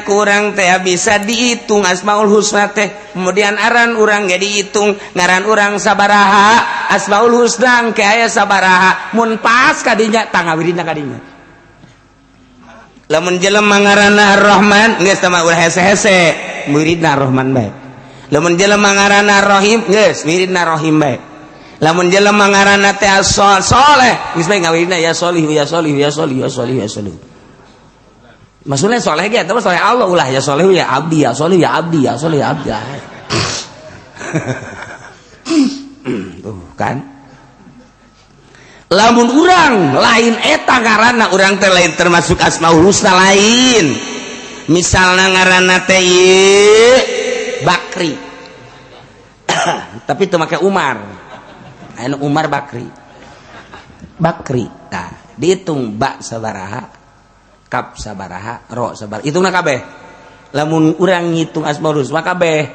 kurang teh bisa dihitung Asmaul Husna teh kemudian aran urang ge dihitung ngaran urang sabaraha Asmaul Husna ke aya sabaraha mun pas kadinya tangawiridna kadinya lamun jelema ngaranna Ar-Rahman geus teh mah ulah hese-hese muridna Rahman bae lamun jelema ngaranna Rahim geus muridna Rahim bae lamun jelema ngaranna teh Saleh geus bae ngawiridna ya Sholih ya Sholih ya Sholih ya Sholih ya Sholih. Maksudnya soleh ge eta soleh Allah ulah ya soleh ya abdi ya soleh ya abdi ya soleh ya abdi. Tuh kan. Lamun urang lain eta ngaranna urang teh lain termasuk Asmaul Husna lain. Misalna ngaranna teh Bakri. Tapi teu make Umar. Anu Umar Bakri. Bakri. Nah, dihitung ba sabaraha? Kap sabaraha ro sabar hitungna kabeh lamun urang ngitung Asmaul Husna kabeh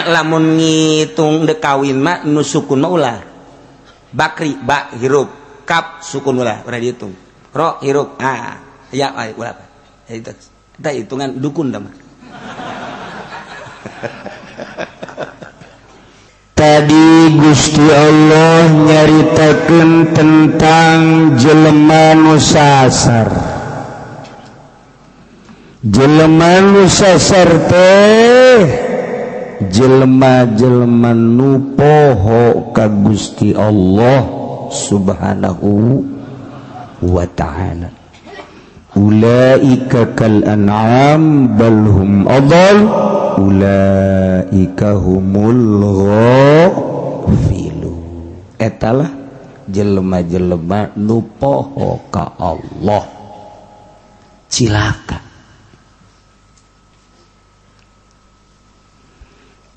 lamun ngitung de kawin mah nu sukun mah ulah Bakri ba hirup kap sukun ulah urang dihitung ro hirup ya ulah eta hitungan dukun dah mah tadi Gusti Allah nyaritakeun tentang jelema nu sasar. Jelema nu sasar teh jelema-jelema nu poho ka Gusti Allah Subhanahu wa ta'ala. Ulaika kal an'am bal hum adall ulaika humul ghafilun. Etalah jelema-jelema nu poho ka Allah. Cilaka.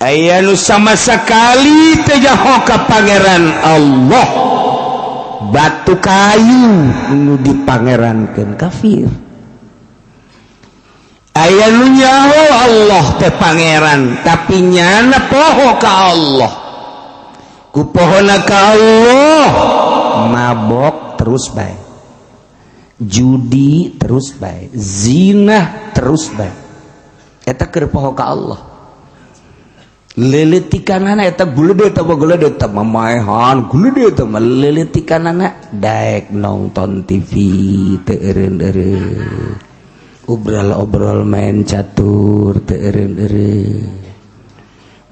Aya nu sama sekali teu jaho ka pangeran Allah. Batu kayu nu dipangerankeun kafir. Aya nu nyaho Allah teh pangeran tapi nyana poho ka Allah. Ku pohona ka Allah mabok terus bae. Judi terus bae, zina terus bae. Eta keur poho ka Allah. Leletikanana eta gulede eta gulede eta mamaehan gulede eta leletikanana daek nonton TV teu eureun-eureun obrol-obrol main catur teu eureun-eureun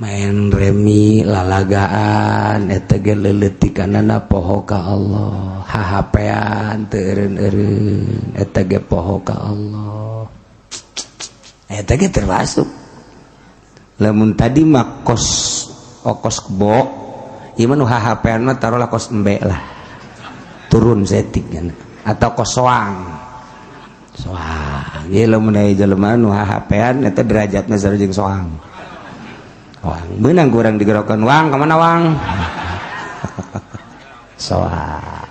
main remi lalagaan eta ge leletikanana poho ka Allah hahapean teu eureun-eureun eta ge poho ka Allah eta ge termasuk. Lamun tadi mah okos kebo ieu mah nu hahapean mah taruhlah kos embe lah turun setiknya atau kos soang ieu lamun aya jelema nu hahapean eta derajatna sareng soang meunang urang digerokeun wang ka mana wang soang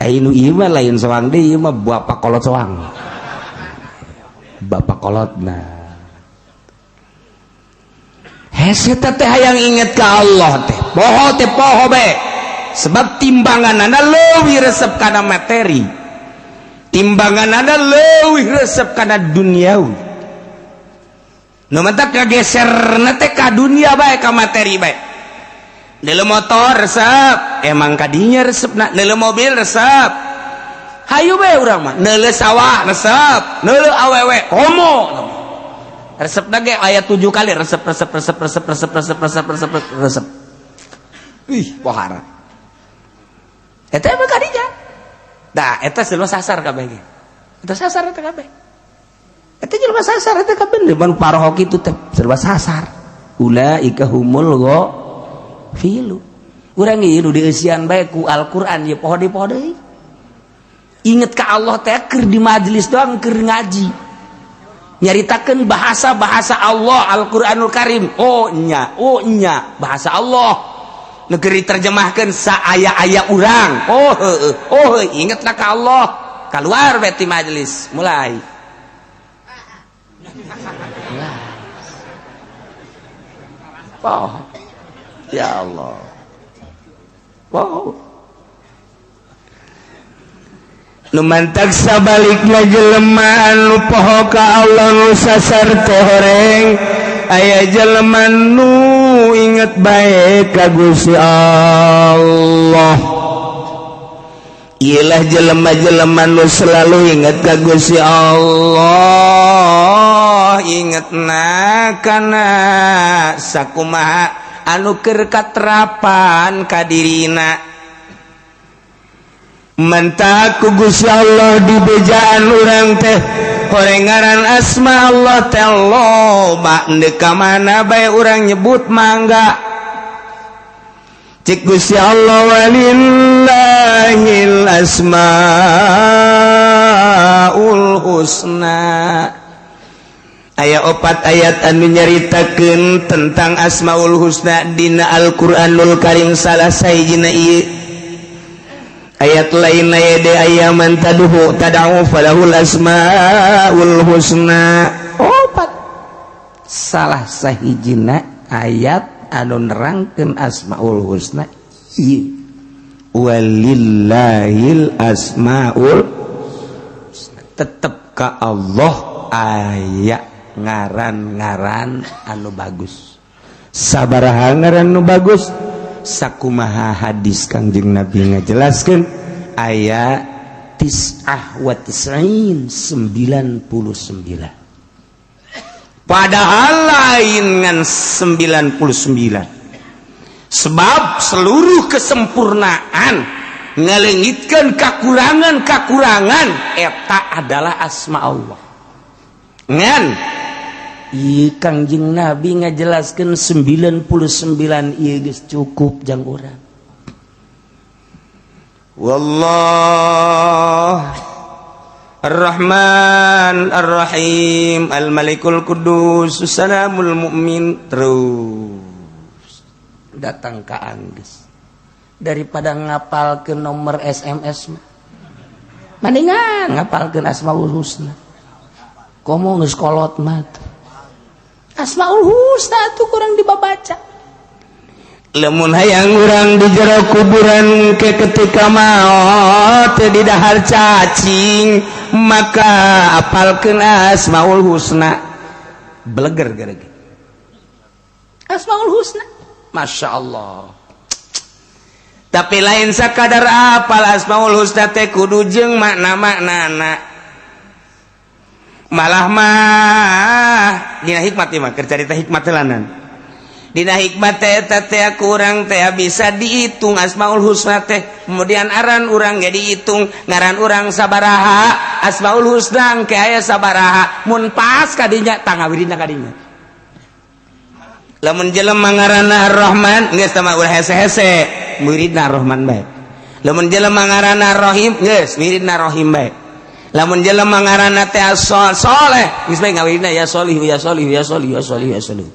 ai nu ieu mah lain soang deui ieu mah bapak kolot soang bapak kolotna hese teh hayang inget ka Allah teh poho be sebab timbanganana leuwih resep kana materi timbanganana leuwih resep kana duniawi nu mata kageserna teh ka dunia bae ka materi bae neuleuh motor resep emang kadinya resepna neuleuh mobil resep hayu bae urang mah neuleuh sawah resep neuleuh awewe komo resep lagi ayat 7 kali resep. Ih, pohara. Eta emang kadinya. Dah, eta jelema sasar kabeh ge. Eta sasar eta kabeh. Eta jelema sasar eta kabeh mun paroho kitu teh jelema sasar. Ulaika humul ghafilu. Urang ieu nu dieusian bae ku Al-Qur'an ye poho deui. Inget ka Allah teh keur di majelis doang keur ngaji. Nyaritakeun bahasa-bahasa Allah Al-Qur'anul Karim nya bahasa Allah negeri terjemahkeun saaya-aya urang ingetlah ka Allah keluar beti majelis mulai ya Allah nu mantak sabalikna jelema anu poho ka Allah nu sasar teh horeng aya jelema nu inget bae ka Gusti Allah. Iyalah jelema-jelema nu selalu inget ka Gusti Allah, ingetna kana sakumaha anu keur katrapan ka dirina. Mentak ku Gusti Allah dibejaan urang teh horengaran asma Allah teh loba henteu ka mana bae urang nyebut mangga. Cik Gusti Allah walillahil asmaul husna. Aya 4 ayat anu nyaritakeun tentang asmaul husna dina Al-Qur'anul Karim salah sahijina ieu. Ayat lain aya de aya man tad'u falahul asmaul husna. 4 salah sahijina ayat anu nerangkeun asmaul husna ieu. Walillahil asmaul husna. Tetep ka Allah aya ngaran-ngaran anu bagus. Sabaraha ngaran anu bagus? Sakumaha hadis Kangjeng Nabi ngajelaskeun aya 99. Padahal lain ngan 99. Sebab seluruh kesempurnaan ngalengitkeun kakurangan-kakurangan eta adalah asma Allah. Ngan Kangjeng Nabi ngajelaskeun 99 ieu geus cukup jang urang. Wallah Ar-Rahman Ar-Rahim Al-Malikul Qudus Salamul Mu'min. Terus datang ka anggeus daripada ngapalkeun nomor SMS mendingan ngapalkeun Asmaul Husna. Komo geus kolot mah Asmaul Husna tuh kurang dibabaca. Lamun hayang urang di jero kuburan ke ketika maot di dahar cacing maka apalkeun Asmaul Husna. Beleger gara-gara Asmaul Husna. Masya Allah. Tapi lain sakadar apal Asmaul Husna teh kudu jeung makna-maknana. Malah mah dina hikmat mah keur carita hikmat telanan. Dina hikmat teh eta teh kurang teh bisa dihitung Asmaul Husna teh. Kemudian aran urang ge dihitung, ngaran urang sabaraha, Asmaul Husna engke aya sabaraha. Mun pas ka dinya tangawirina ka dinya. Lamun jelema ngaranna Ar-Rahman geus tah ulah hese-hese, muridna Ar-Rahman bae. Lamun jelema ngaranna Ar-Rahim geus muridna Rahim bae. Lamun jelema ngaranna teh Saleh geus bae ngawirina ya Sholih ya Sholih ya Sholih ya Sholih ya Sholih.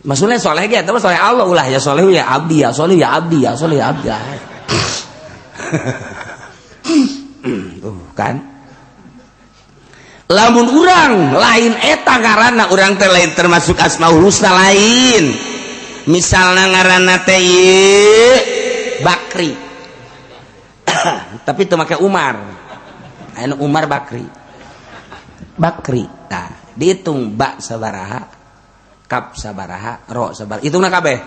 Maksudnya soleh ge eta mah soleh Allah ulah ya Sholih ya abdi ya Sholih ya abdi ya Sholih ya abdi. Tuh kan. Lamun urang lain eta ngaranna urang teh lain termasuk Asmaul Husna lain. Misalna ngaranna teh Bakri. Tapi teu make Umar. Anu Umar Bakri. Bakri. Nah, dihitung ba sabaraha, kap sabaraha, ro sabaraha. Hitungna kabeh.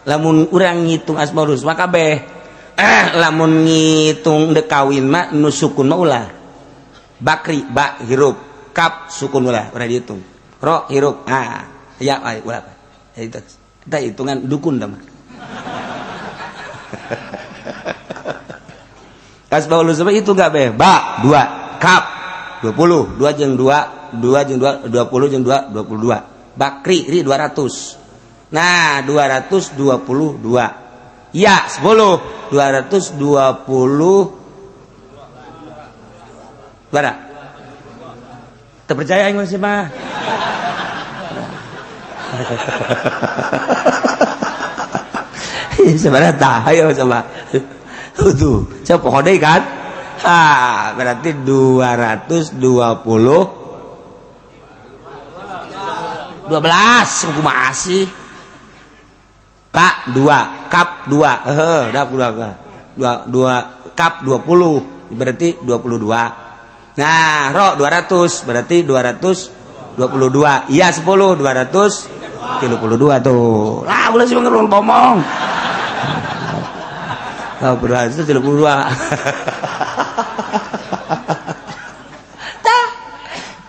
Lamun urang ngitung Asmaul Husna kabeh. Lamun ngitung de kawin mah nu sukun mah ulah. Bakri ba hirup, kap sukun ulah, urang dihitung. Ro hirup. Ah, ya ulah. Eta hitungan dukun dah mah. Asmaul Husna itu enggak be. Ba 2, kap 20, 2 jeung 2, 2 jeung 2 20 jeung 2 22. Bakri ri 200. Nah, 222. Ya, 10 220 Bara. Terpercaya aing masih mah. Sebenarnya tah ayo coba. Tuh, saya pohon deh kan? Berarti 220 12 kumaha sih? Kak 2, kap 2. Dah 2 kap 20. berarti 22. Nah, ro 200 berarti 222. Iya 10 232 tuh. Lah ulah sih ngerun ngomong. Lah 232.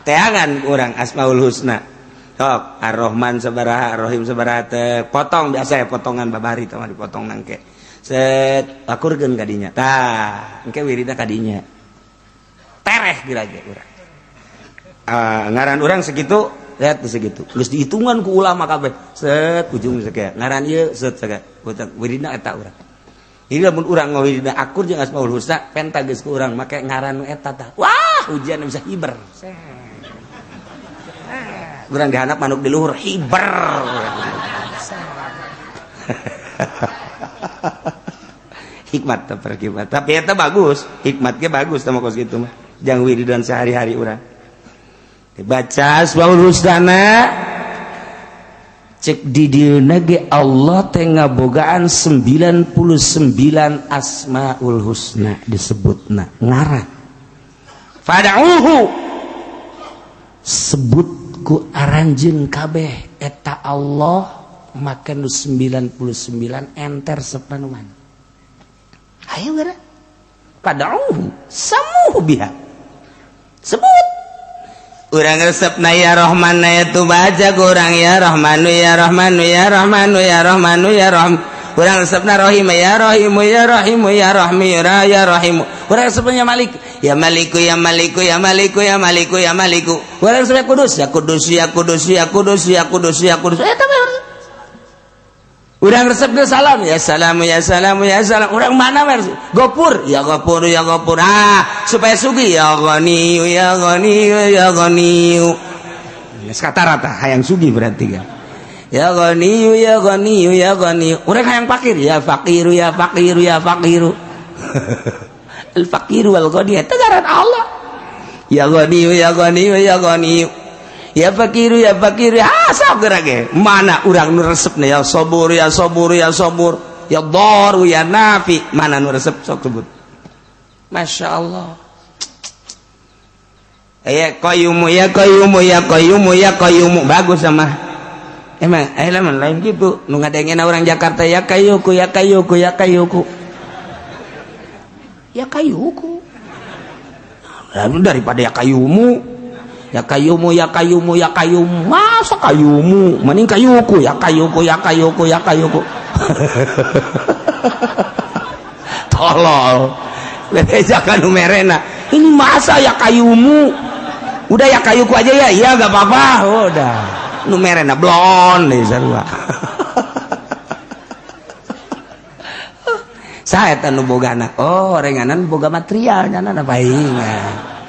Teangan orang Asmaul Husna. Sok Ar-Rahman sabaraha, Ar-Rahim sabaraha teh potong biasa ya potongan babari teh dipotong nangke. Set akurkeun kadinya. Tah, engke wirida kadinya. Tereh gila ge urang. Ngaran urang segitu, lihat segitu. Geus dihitungan ku ulama kabeh. Set ujung sakea. Ngaran ieu set sakea. Wirida eta urang. Jadi lamun urang ngawirida akur jeung Asmaul Husna penta geus ku urang make ngaran nu eta tah. Wah, ujian bisa hiber. Urang dihanap manuk di luhur hiber. Hikmat terperkibat. Tapi eta bagus, hikmatnya bagus sama kos gitu mah. Jang wiridan sehari-hari urang. Dibaca Asmaul Husna cek di dieuna ge Allah teh ngabogaan 99 Asmaul Husna disebutna ngaran. Fad'uhu sebut ku aranjeun kabeh eta Allah make nu 99 enter sepanuan. Hayu gara. Fad'uhu samuhu biha. Sebut. Urang resepna ya Rahman ya tu baca ku urang ya Rahmanu ya Rahmanu ya Rahmanu ya Rahmanu ya Rahman. Urang resepna Rahim ya Rahimu ya Rahimu ya Rahmi ya Rahimu. Urang resepna Malik ya Maliku ya Maliku ya Maliku ya Maliku ya Maliku. Urang resepna Kudus ya Kudus ya Kudus ya Kudus ya Kudus ya Kudus. Eta mah urang resepna Salam ya Salamu ya Salamu ya Salam. Urang mana versi Gopur ya Gopur ya Gopur. Supaya sugi ya Ghani ya Ghani ya Ghani. Sekarata hayang sugi berarti kan. Ya Ghani ya Ghani ya Ghani. Urang hayang fakir ya Fakiru ya Fakiru ya Fakiru. Al Fakiru wal Ghani eta ngaran Allah. Ya Ghani ya Ghani ya Ghani. Ya Fakiru ya Fakiru. Sok gerage. Mana urang nu resepna ya Sabur ya Sabur ya Sabur. Ya Dhar ya Nafi. Mana nu resep sok sebut. Masya Allah. Ya Qayyumu ya Qayyumu ya Qayyumu ya Qayyumu. Bagus sama. Emang lain gitu. Nu ngadengena orang Jakarta ya Kayyuku ya Kayyuku ya Kayyuku. Ya Kayyuku. Lalu daripada ya Kayyumu. Ya Kayyumu ya Kayyumu ya Kayyumu. Masa Kayyumu? Mending Kayyuku ya Kayyuku ya Kayyuku ya Kayyuku. Tolol. Bebejakan numerena. Ini masa ya Kayyumu? Udah ya Kayyuku aja ya. Iya gak apa-apa. Udah. Numerena blon nih sarua. Saya tanu bogana. Oh, renganan boga material nyana paingan.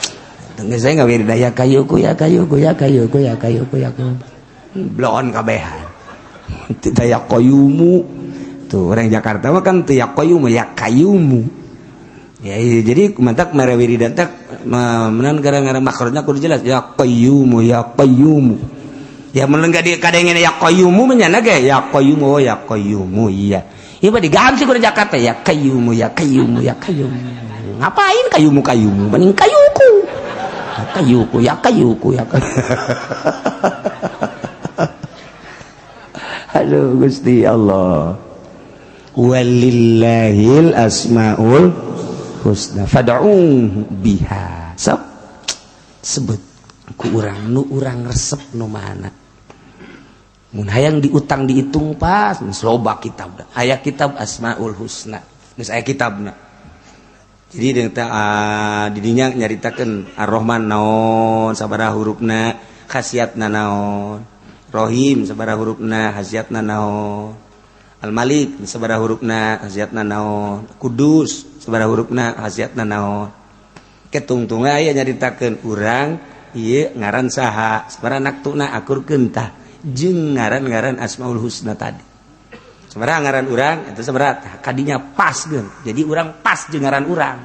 Tengah saya nggak wirida ya Kayyuku ya Kayyuku ya Kayyuku ya Kayyuku ya Kayyuku. Blon kabehan. Tidak ya Qayyumu. Tuh orang Jakarta mah kan tuh ya Qayyumu ya Kayyumu. Ya jadi mantak mere wirida teh menan gara-gara makrotnya kudu jelas ya Qayyumu ya Qayyumu. Ya mun enggak dikadengen ya Qayyumu menyana ge ya Qayyumu ya Qayyumu iya. Ieu mah diganti ku Jakarta ya Qayyumu ya Qayyumu ya Qayyumu. Ngapain Qayyumu Qayyumu? Mending Kayyuku. Kayyuku ya Kayyuku ya Kayyuku. Aduh Gusti Allah. Walillahil asmaul husna fad'uhu biha. Sebut ku urang nu urang resep nu mana. Mun hayang diutang dihitung pas loba kitab. Aya kitab Asmaul Husna. Geus aya kitabna. Jadi didinya nyaritakeun Ar-Rahman naon sabaraha hurufna, khasiatna naon. Rahim sabaraha hurufna, khasiatna naon. Al-Malik sabaraha hurufna, khasiatna naon. Kudus sabaraha hurufna, khasiatna naon. Ketungtungan aya nyaritakeun urang ieu ngaran saha, sabaraha naktuna akurkeun tah jeung ngaran-ngaran Asmaul Husna tadi. Sabaraha ngaran urang eta sabaraha kadinya pas geun. Jadi urang pas jeung ngaran urang.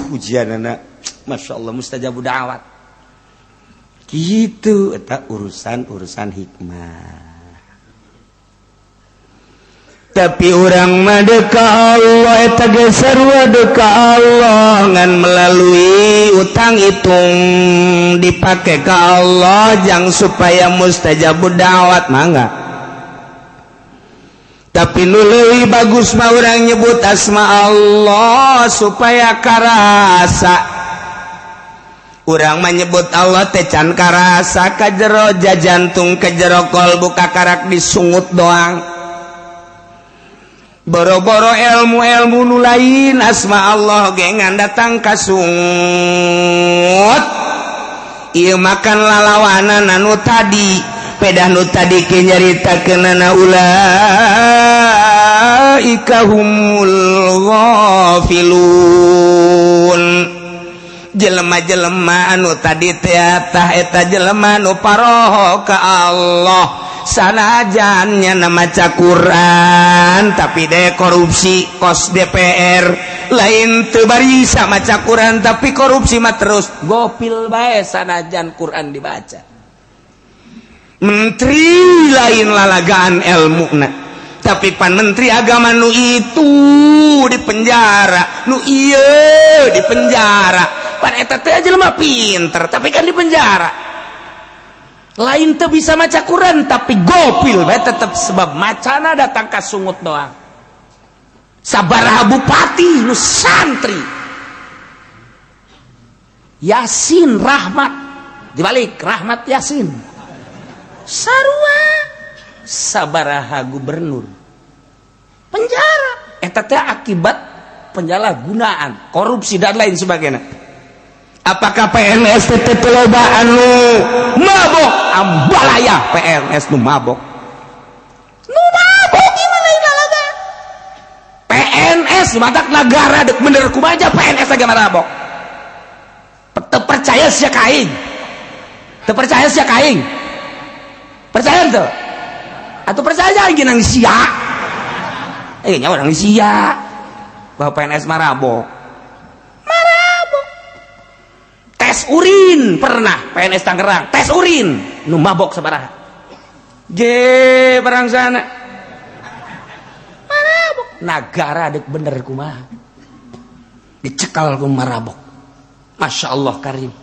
Ujianana Masya Allah mustajabu da'wat. Gitu eta urusan hikmah. tapi urang madeka Allah eta ge sarua deka Allah ngan melalui utang hitung dipake ka Allah jang supaya mustajabud da'wat mangga. Tapi nu leuwih bagus mah urang nyebut asma Allah supaya karasa. Urang mah nyebut Allah teh can karasa ka jero jantung ka jero kolbu kakarak disungut doang. Boro-boro ilmu nu lain asma Allah ge ngandatang kasungut. Ieu makan lalawanan anu tadi pedah nu tadi ke nyaritakeunana ulaika humul ghafilun. Jelema-jelema anu tadi teh eta jelema nu paroho ka Allah. Sanajan nya maca Quran tapi de korupsi kos DPR lain teu barisa maca Quran tapi korupsi mah terus gopil bae sanajan Quran dibaca. Menteri lain lalagaan ilmuna tapi pan menteri agama nu itu dipenjara nu ieu dipenjara pan eta teh jelema pinter tapi kan dipenjara. Lain teu bisa maca Quran tapi gopil bae tetep sebab macana datang ka sungut doang. Sabaraha bupati nu santri Yasin Rahmat dibalik Rahmat Yasin sarua sabaraha gubernur penjara eta teh akibat penyalahgunaan korupsi dan lain sebagainya. Apakah PNS teh loba anu mabok ambalaya PNS nu mabok gimana lalaga PNS matak negara dek bener kumaha PNS lagi mabok teu percaya sia kaing teu percaya sia kaing percaya teu atuh percaya aing nang sia nya urang sia bahwa PNS marabok tes urin pernah PNS Tangerang tes urin nu mabok sabaraha ge barang sana marabok nagara dek bener kumaha dicekal ku marabok. Masya Allah karim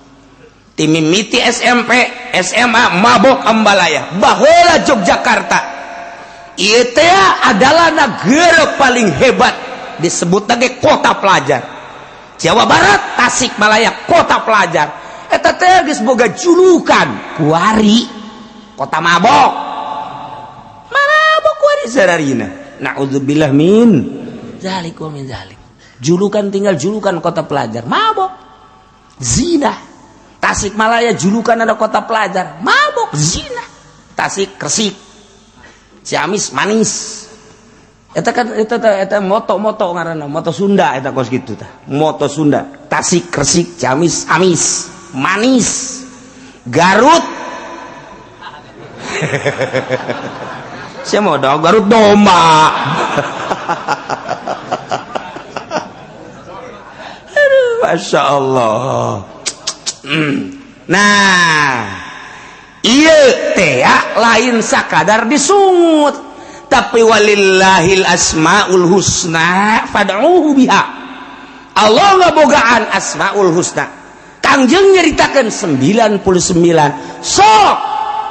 ti mimiti SMP SMA mabok ambalaya baheula Yogyakarta ieu teh adalah negara paling hebat disebut lagi kota pelajar. Jawa Barat Tasikmalaya kota pelajar eta teh geus boga julukan kuari kota mabok kuari sararina naudzubillah min zalik wa min zalik julukan tinggal julukan kota pelajar mabok zina. Tasikmalaya julukan ada kota pelajar mabok zina. Tasik Kresik Ciamis manis eta kan eta moto ngaranna moto Sunda eta kos kitu tah moto Sunda Tasik Kresik Ciamis amis manis Garut saya mau dong Garut domba aduh Masya Allah. Nah ieu teh lain sakadar disungut tapi walillahil asmaul husna fad'uhu biha. Allah ngabogaan asmaul husna. Kangjeng nyaritakeun 99. Sok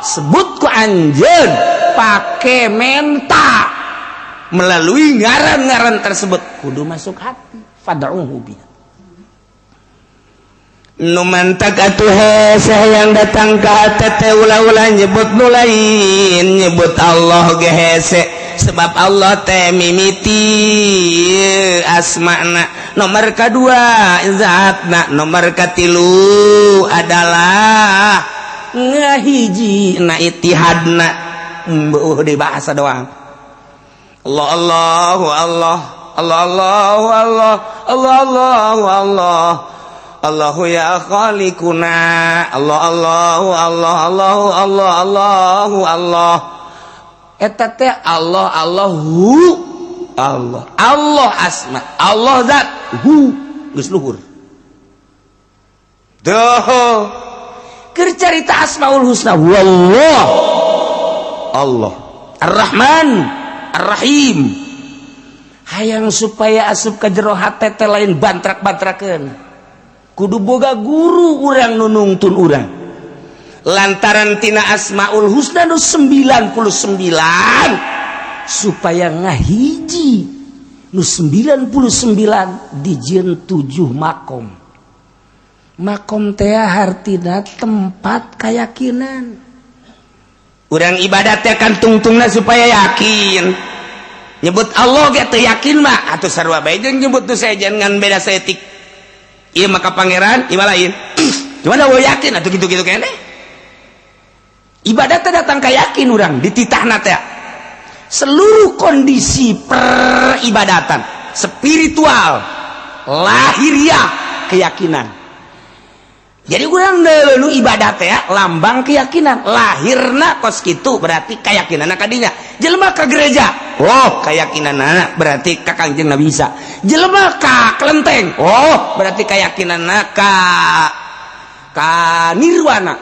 sebut ku anjeun pake menta melalui ngaran-ngaran tersebut kudu masuk hati fad'uhu biha. Nu mantak atuh hese yang datang ka hati ulah-ulah nyebut nu lain nyebut Allah ge hese sebab Allah teh mimiti asmana. Nomor kedua zatna, nomor katilu adalah ngahiji na itihadna di bahasa doang. Allah Allahu Allah Allah Allahu Allah Allah Allahu Allah Allahu ya khaliquna Allah Allahu Allah Allahu Allah Allahu Allah eta teh Allah Allahu Allah Allah asma Allah zat hu geus luhur doh keur carita asmaul husna wallah Allah Ar-Rahman Ar-Rahim hayang supaya asup ka jero hate teh lain bantrak-bantrakeun kudu boga guru urang nu nungtun urang lantaran tina asmaul husna nu 99 supaya ngahiji nu 99 dijieun 7 makom. Makom teh hartina tempat keyakinan. Urang ibadat teh kan tungtungna supaya yakin. Nyebut Allah ge teu yakin mah atuh sarua bae jeung nyebut tu saejan ngan beda saeutik. Ieu maka pangeran, ieu lain. Cuman eueuh yakin atuh kitu-kitu keneh. Ibadat teh datang ka yakin urang dititahna teh. Seluruh kondisi peribadatan spiritual lahiriah keyakinan. Jadi urang nu ibadat ya lambang keyakinan lahirna kos kitu berarti keyakinanna kadinya. Jelema ka gereja oh keyakinanna berarti ka Kangjeng Nabi Isa. Jelema ka kelenteng oh berarti keyakinanna ka nirwana.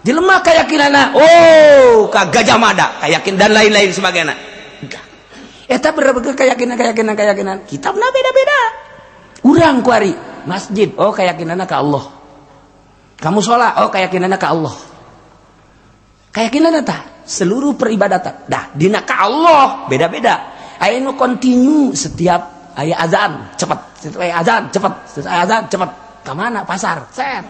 Jelema keyakinanna oh ka Gajah Mada keyakin dan lain-lain sebagainya. Eta bener-bener keyakinan kitabna beda-beda. Urang kuari masjid oh keyakinanna ka Allah. Kamu sholat oh keyakinanna ka Allah. Keyakinanna tah seluruh peribadatan. Dah dina ka Allah beda-beda. Aya nu kontinu setiap aya azan cepet, setiap aya azan cepet, setiap aya azan cepet. Ka mana pasar? Set.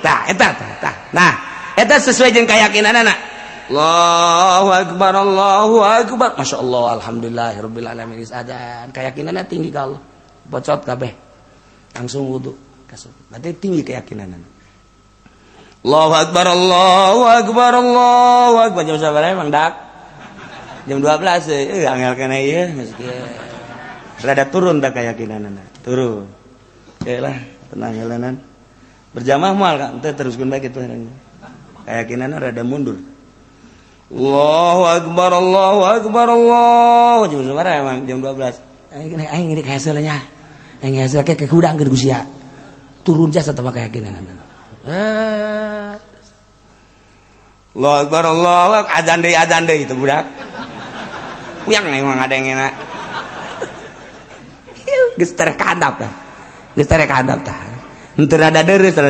Tah eta tah. Nah, eta sesuai jeung keyakinanna. Allahu akbar Allahu akbar. Masyaallah alhamdulillahirabbil alamin azan. Keyakinanna tinggi ka Allah. Bocot kabeh. Langsung wudu. Kasut. Berarti tinggi keyakinanna. Allahu akbar Allahu akbar Allahu akbar. Jam sabaraha Mang Dak? Jam 12 angel kana ieu rada turun tak keyakinanna. Turun. Lah tenang jalanan berjamaah mal kan teh teruskeun bae kitu keyakinanna rada mundur. Allahu akbar Allahu akbar Allah jam sabaraha emang jam 12 aing ini kahaseul nya aing hasil ke hudang keur gusia turun jasa teh keyakinanna Allahu akbar Allahu adzan deui itu budak uyang emang ngadengena geus terkandap lah. Geus tarek handap tah. Henteu rada deres tah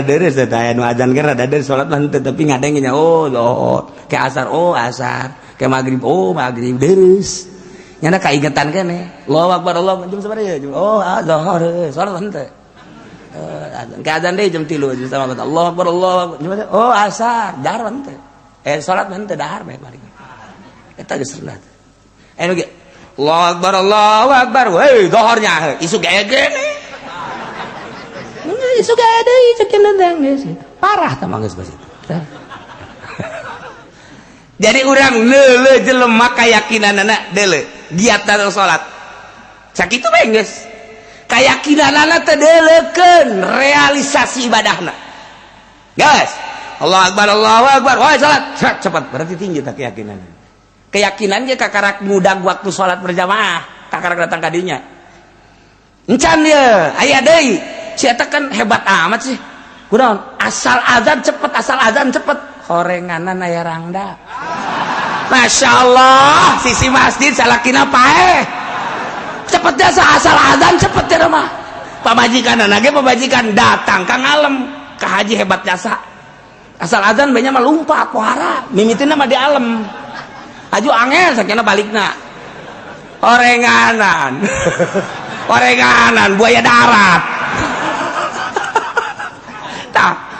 aya nu adzan ge rada deres salat mah henteu tapi ngadenge nya oh ke asar oh asar, ke magrib oh magrib deres. Nyana kaingetan keneh. Allahu akbar Allah jam sabaraha ya? Oh zuhur salat henteu. Ke adzan deui jam 3 jam sama Allahu akbar Allah oh asar dahar henteu. Salat henteu dahar bae balik. Eta geus rendah. Anu ge Allahu akbar weh zuhurnya isuk gege isu gaya deui cek nendang geus parah tah manggeus basa. Jadi urang leuleuh jelema keyakinanna deuleuh giatna salat. Sakitu bae geus. Keyakinanna teh deuleukeun realisasi ibadahna. Geus. Allahu akbar Allahu akbar. Wah salat cepat berarti tinggi tah keyakinanna. Keyakinan ge kakarak mudag waktu salat berjamaah, kakarak datang ka dinya. Encan ieu aya deui. Si eta kan hebat amat sih. Kunaon? Asal azan cepet. Horenganan aya rangda. Masya Allah, sisi masjid salakina paeh. Cepet jasa asal azan cepet ya mah. Pamajikan ge pamajikan datang ka ngalem ka haji hebat jasa. Asal azan banyak mah lumpa kuhara, mimitina mah di alam. Aju angel sakena balikna. Horenganan. Horenganan buaya darat.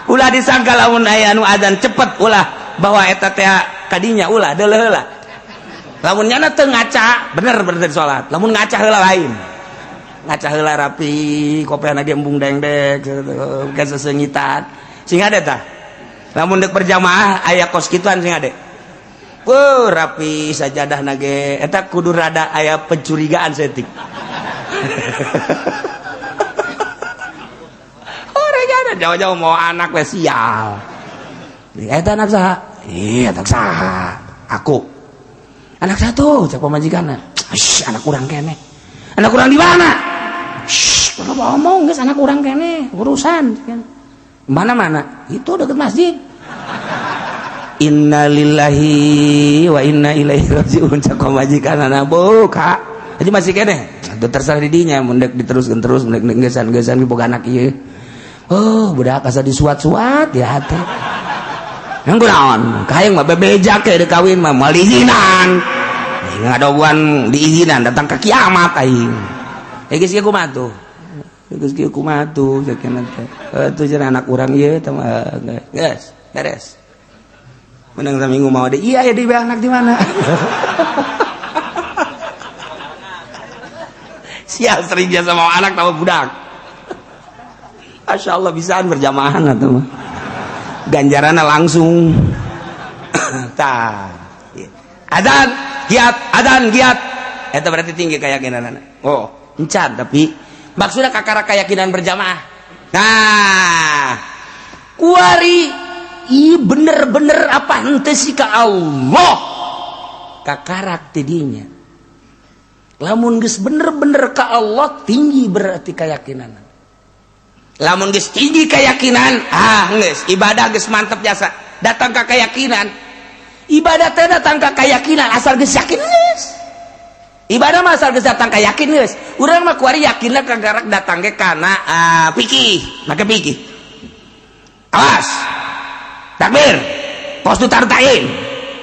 Ulah disangka lamun aya anu adzan cepet ulah bahwa eta teh kadinya ulah deuleuh heula. Lamun nyana teu ngaca bener salat. Lamun ngaca heula lain. Ngaca heula rapi, kopena ge embung dengdek, geus sesengitan. Sing ade tah. Lamun deuk berjamaah aya kos kituan sing ade. Rapi sajadahna ge eta kudu rada aya pencurigaan setik. Jauh-jauh mau anak we sial. Eta anak saha? Anak saha? Aku. Anak satu, cek pemajikanna. Anak urang keneh. Anak urang di mana? Kalau ngomong geus anak urang keneh, urusan. Mana-mana? Itu dekat masjid. innalillahi wa inna ilaihi rajiun cak majikanana buka jadi masih kene itu terserah didinya mendek diteruskan terus mendek gesan-gesan boga anak ieu oh budak asa disuat-suat ya hati yang kunaon kaeng mah bebeja ke kawin mah moal diizinan ngadobuan diizinan datang ke kiamat aing geus kieu kumaha tuh geus kieu kumaha tuh sakeuna teh atuh cenah anak urang ieu teh geus beres menang saminggu mau deh iya ya di anak di mana sial sering dia sama anak sama budak Masya Allah bisaan berjamaah atau mah ganjarannya langsung tah adan giat itu berarti tinggi keyakinan oh encan tapi maksudnya kakara keyakinan berjamaah nah kuari iya bener-bener apa ente sih ka Allah kakarak tidinya lamun geus bener-bener ka Allah tinggi berarti keyakinan lamun geus tinggi keyakinan geus ibadah geus mantep jasa datang ka keyakinan ibadah teh datang ka keyakinan asal geus yakin geus ibadah mah asal geus datang ka yakin geus urang mah kuari yakinna kagarak datang ge kana pikih make pikih awas takbir pos tu tartain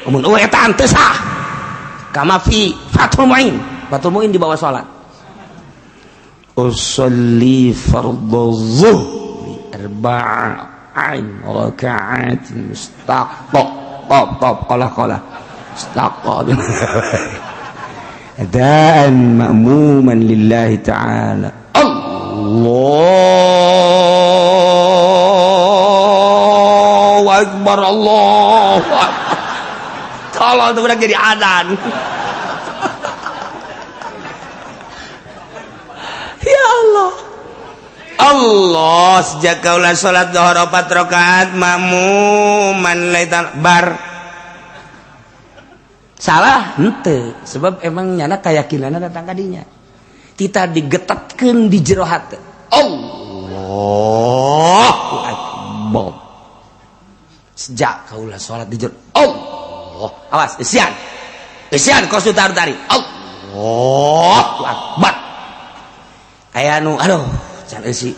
mun eta teu sah kama fi fathul muin di bawah salat usolli fardhu zuhri arba'in raka'atin mustaqqa qala mustaqqa adaan ma'muman lillahi ta'ala Allahu akbar Allahu akbar kalau itu udah jadi adzan ya Allah Allah sejak kaulah salat zuhur 4 rakaat makmuman laitan bar salah henteu sebab emang nyana keyakinanna datang ka dinya kita digetatkeun di jero hate Allahu akbar sejak kaulah salat di jero Allah awas isian kau sudah tari Allahu akbar aya anu aduh can eusi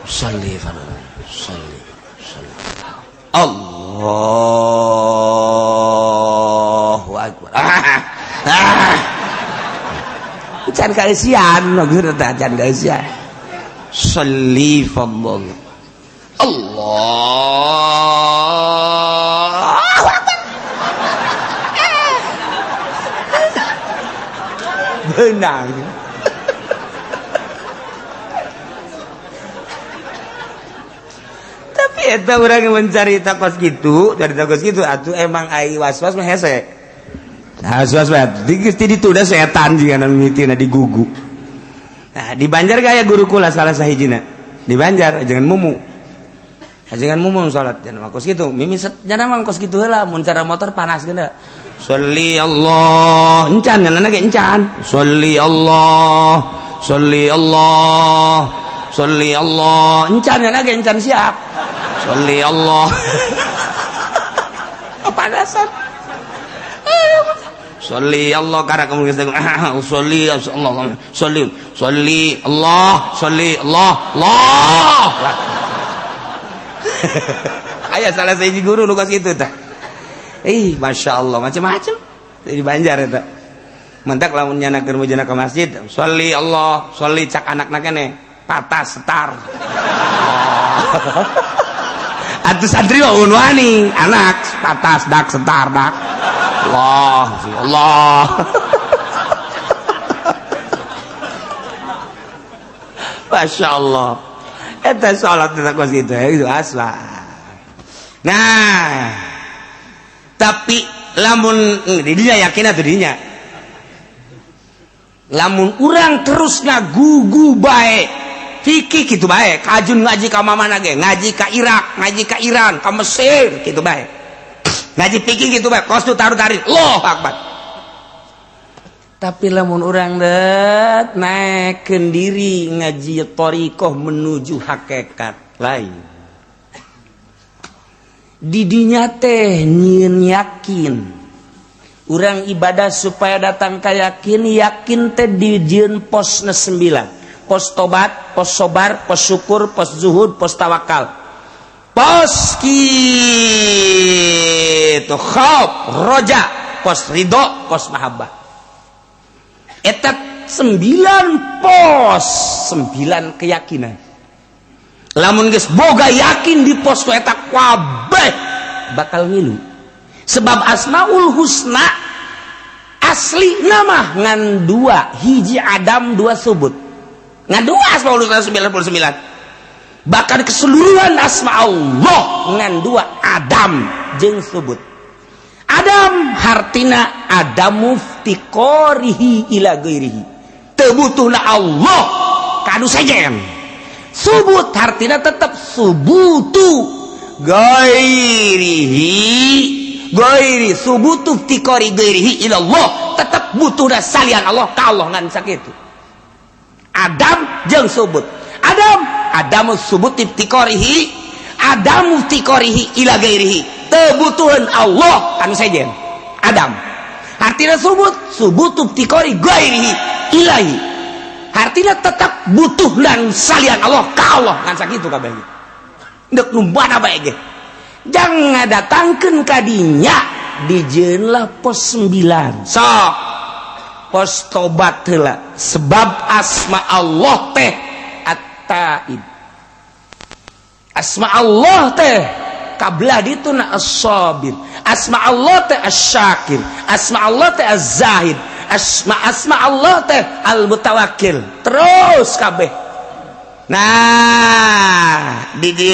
salli Allahu akbar can kaeusian maksudna teh can kaeusian salli fadl Allahu akbar benang tapi eta urang mencari takos gitu dari takos gitu atuh emang ai was-was mah hese nah was-was geus ti ditu da setan jigana mitina digugu nah di Banjar gaya guru kula salah sahijina di Banjar jangan mumu salat jangan makos gitu mimi jangan makos gitu heula mun cara motor panas geuna sholli Allah encan nana ge encan sholli Allah encan nana ge encan siap sholli Allah panasan sholli Allah karena kamu geus sholli Allah aya salah sahiji guru nu kos kitu tah Masya Allah macam-macam di Banjar eta mentak lamun nyanakeun mujana ka masjid sholli Allah sholli cak anakna keneh patah setar atuh santri mah unwani anak patah dak setar dak Allah Masya Allah eta salat eta kos kitu itu asla nah tapi lamun didinya yakin atau didinya lamun urang terus ngagugu bae fikih gitu bae kajun ngaji ka mamana ge ngaji ka Irak ngaji ka Iran ka Mesir gitu bae ngaji fikih gitu bae kos tu taruh tarik Allahu akbar tapi lamun urang naikkeun diri ngaji thariqah menuju hakikat lain. Didinya teh nyieun yakin. Urang ibadah supaya datang ka yakin teh dijieun posna 9. Pos tobat, pos sobar, pos syukur, pos zuhud, pos tawakal. Pos kitu khauf, roja, pos ridho, pos mahabbah. Eta 9 pos, 9 keyakinan. Lamun geus boga yakin di pos ku eta kabeh bakal ngilu. Sebab Asmaul Husna asli nama ngan 2, hiji Adam 2 subut. Ngan 2 Asmaul Husna 99. Bahkan keseluruhan asma Allah ngan 2 Adam jeung subut. Adam hartina Adamu ftiqorihi ila ghairihi. Teu butuhna Allah kanu sejen. Subut hartina tetap subutu gairi subutu ftiqori gairihi ila Allah, tetap butuhna salian Allah ka Allah ngan sakitu. Adam jeung subut. Adamu subut iftiqorihi, Adamu ftiqorihi ila gairihi. Teu butuhan Allah anu sejen. Adam. Artinya subutu ftiqori gairihi ilahi. Artinya tetap butuh dan salian Allah ka Allah ngan sakitu kabeh. Deuk numbana bae ge. Jangan datangkeun ka dinya dijieun lah pos 9. Sok pos tobat heula. Sebab asma Allah teh At-Taib. Asma Allah teh kablah dituna As-Sabir. Asma Allah teh Asy-Syakir. Asma Allah teh Az-Zahid. Asma Allah teh Al-Mutawakkil. Terus kabeh. Nah, dijieun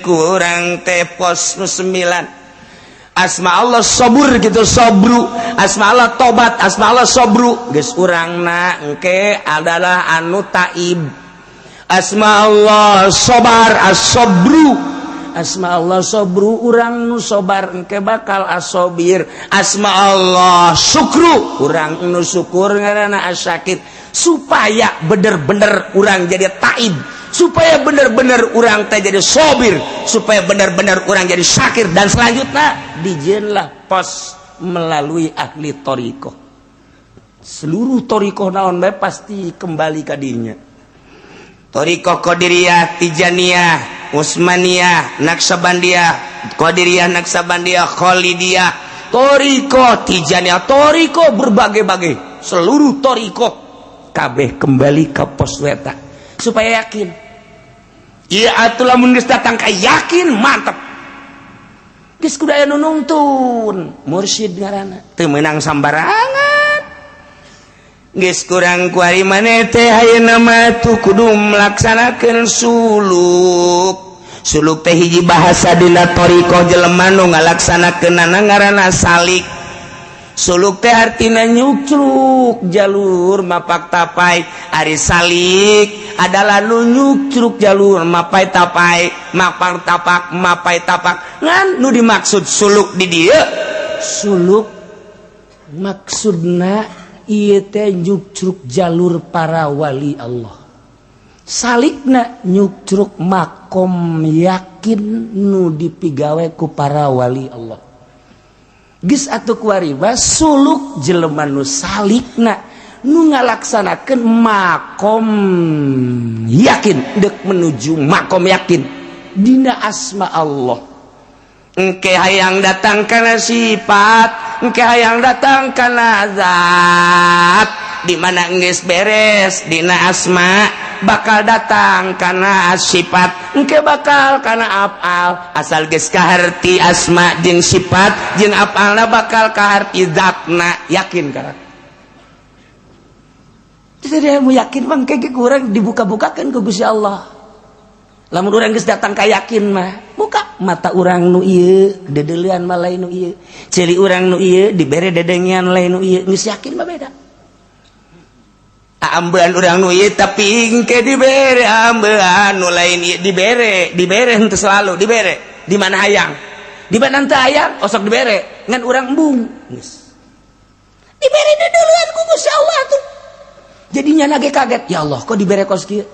kurang teh pos 9. Asma Allah Sabur gitu, Sabru. Asma Allah Tobat, asma Allah Sabru. Geus urangna engke adalah anu taib. Asma Allah Sabar, As-Sabru. Asma Allah Sabru, urang nu sobar engke bakal As-Sabir. Asma Allah Syukru, urang nu syukur ngaranna As-Syakir. Supaya bener-bener urang jadi taib, supaya bener-bener urang teh jadi sabir, supaya bener-bener urang jadi syakir, dan selanjutnya dijieunlah pos melalui ahli thariqah. Seluruh thariqah naon bae pasti kembali ka dinya. Thariqah Qadiriyah, Tijaniyah, Utsmaniyah, Naqsabandiyah, Qadiriyah, Naqsabandiyah, Khalidiyah, thariqah Tijaniyah, thariqah berbagai-bagai, seluruh thariqah kabeh kembali ke pos weta supaya yakin. Iya atuh lamun geus datang ka yakin mantep. Geus kudu aya nu nuntun, mursyid ngaranna. Teu meunang sambarangan. Geus kurang kuari maneh teh ayeuna mah tuh kudu melaksanakeun suluk. Suluk teh hiji bahasa dina thariqah jelema nu ngalaksanakeunana ngaranna salik. Suluk teh artina nyucruk jalur mapak tapai. Ari salik adalah nu nyucruk jalur mapai tapai, mapak tapak mapai tapak. Ngan nu dimaksud suluk di dieu, suluk maksudna ieu teh nyucruk jalur para wali Allah. Salikna nyucruk makom yakin nu dipigawe ku para wali Allah. Geus atuh kuari suluk jelema nu salikna nu ngalaksanakeun makom yakin, deuk menuju makom yakin dina asma Allah. Engke hayang datang kana sifat, engke hayang datang kana zat, di mana geus beres dina asma bakal datang kana sifat, engke bakal kana afal. Asal geus kaharti asma jeung sifat jeung afalna bakal kaharti zatna, yakin kana. Jadi mau yakin mah engke kurang dibuka-bukakeun ku Gusti Allah. Lamun urang geus datang ka yakin mah buka mata urang nu ieu, dedeulean mah lain nu ieu. Ciri urang nu ieu dibere dedengian lain nu ieu, geus yakin mah beda. Ambean urang nu ieu tapi engke dibere ambean nu lain ieu dibere henteu selalu dibere. Di mana hayang? Di mana teu hayang osok dibere. Ngan urang embung. Geus. Dibere dedeulean ku Gusti Allah tuh. Jadinya nage kaget, ya Allah kok dibere kos kieu?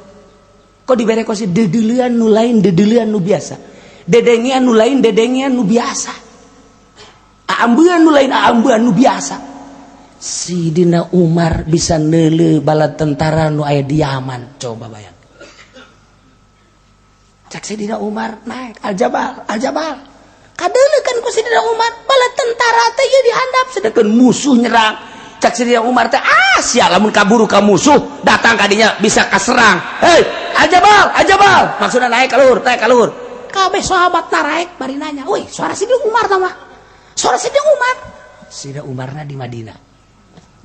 kok dibere ku si dedeulean nu lain dedeulean nu biasa dedengian nu lain dedengian nu biasa aambeun nu lain aambeun nu biasa Sidina Umar bisa neuleuh bala tentara nu aya di Yaman coba bayang cak Sidina Umar naik aljabal kadeuleuh kan ku Sidina Umar bala tentara teh ieu dihandap sedangkan musuh nyerang cak Sidina Umar teh sia lamun kaburu ka musuh datang kadinya bisa kaserang hei aljabal maksudna naik ka luhur kabeh sahabat naik bari nanya woi suara Sidina Umar tah mah suara Sidina Umarna di Madinah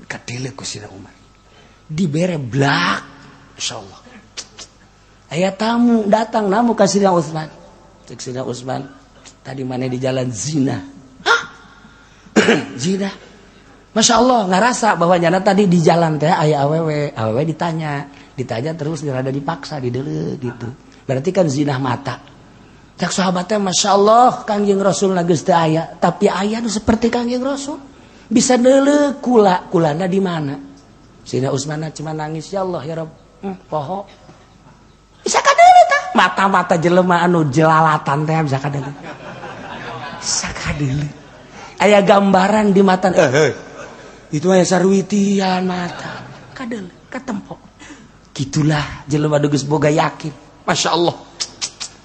kadeuleuh ku Sidina Umar dibere blak insyaallah aya tamu datang namu ka Sidina Utsman cek Sidina Utsman tadi mana di jalan zina zina Masya Allah ngarasa bahwa nyana tadi di jalan teh aya awewe ditanya terus rada dipaksa dideuleuh gitu berarti kan zina mata cek sahabatnya Masya Allah Kangjeng Rasul geus teu aya tapi aya nu seperti Kangjeng Rasul bisa deuleuh kulana di mana Sidina Utsman cuma nangis ya Allah ya Rabb poho bisa kadeuleuh tah mata-mata jelema anu jelalatan teh bisa kadeuleuh aya gambaran di mata itu aya sarwitian mata kadeuleuh katempo gitulah jelema geus boga yakin Masya Allah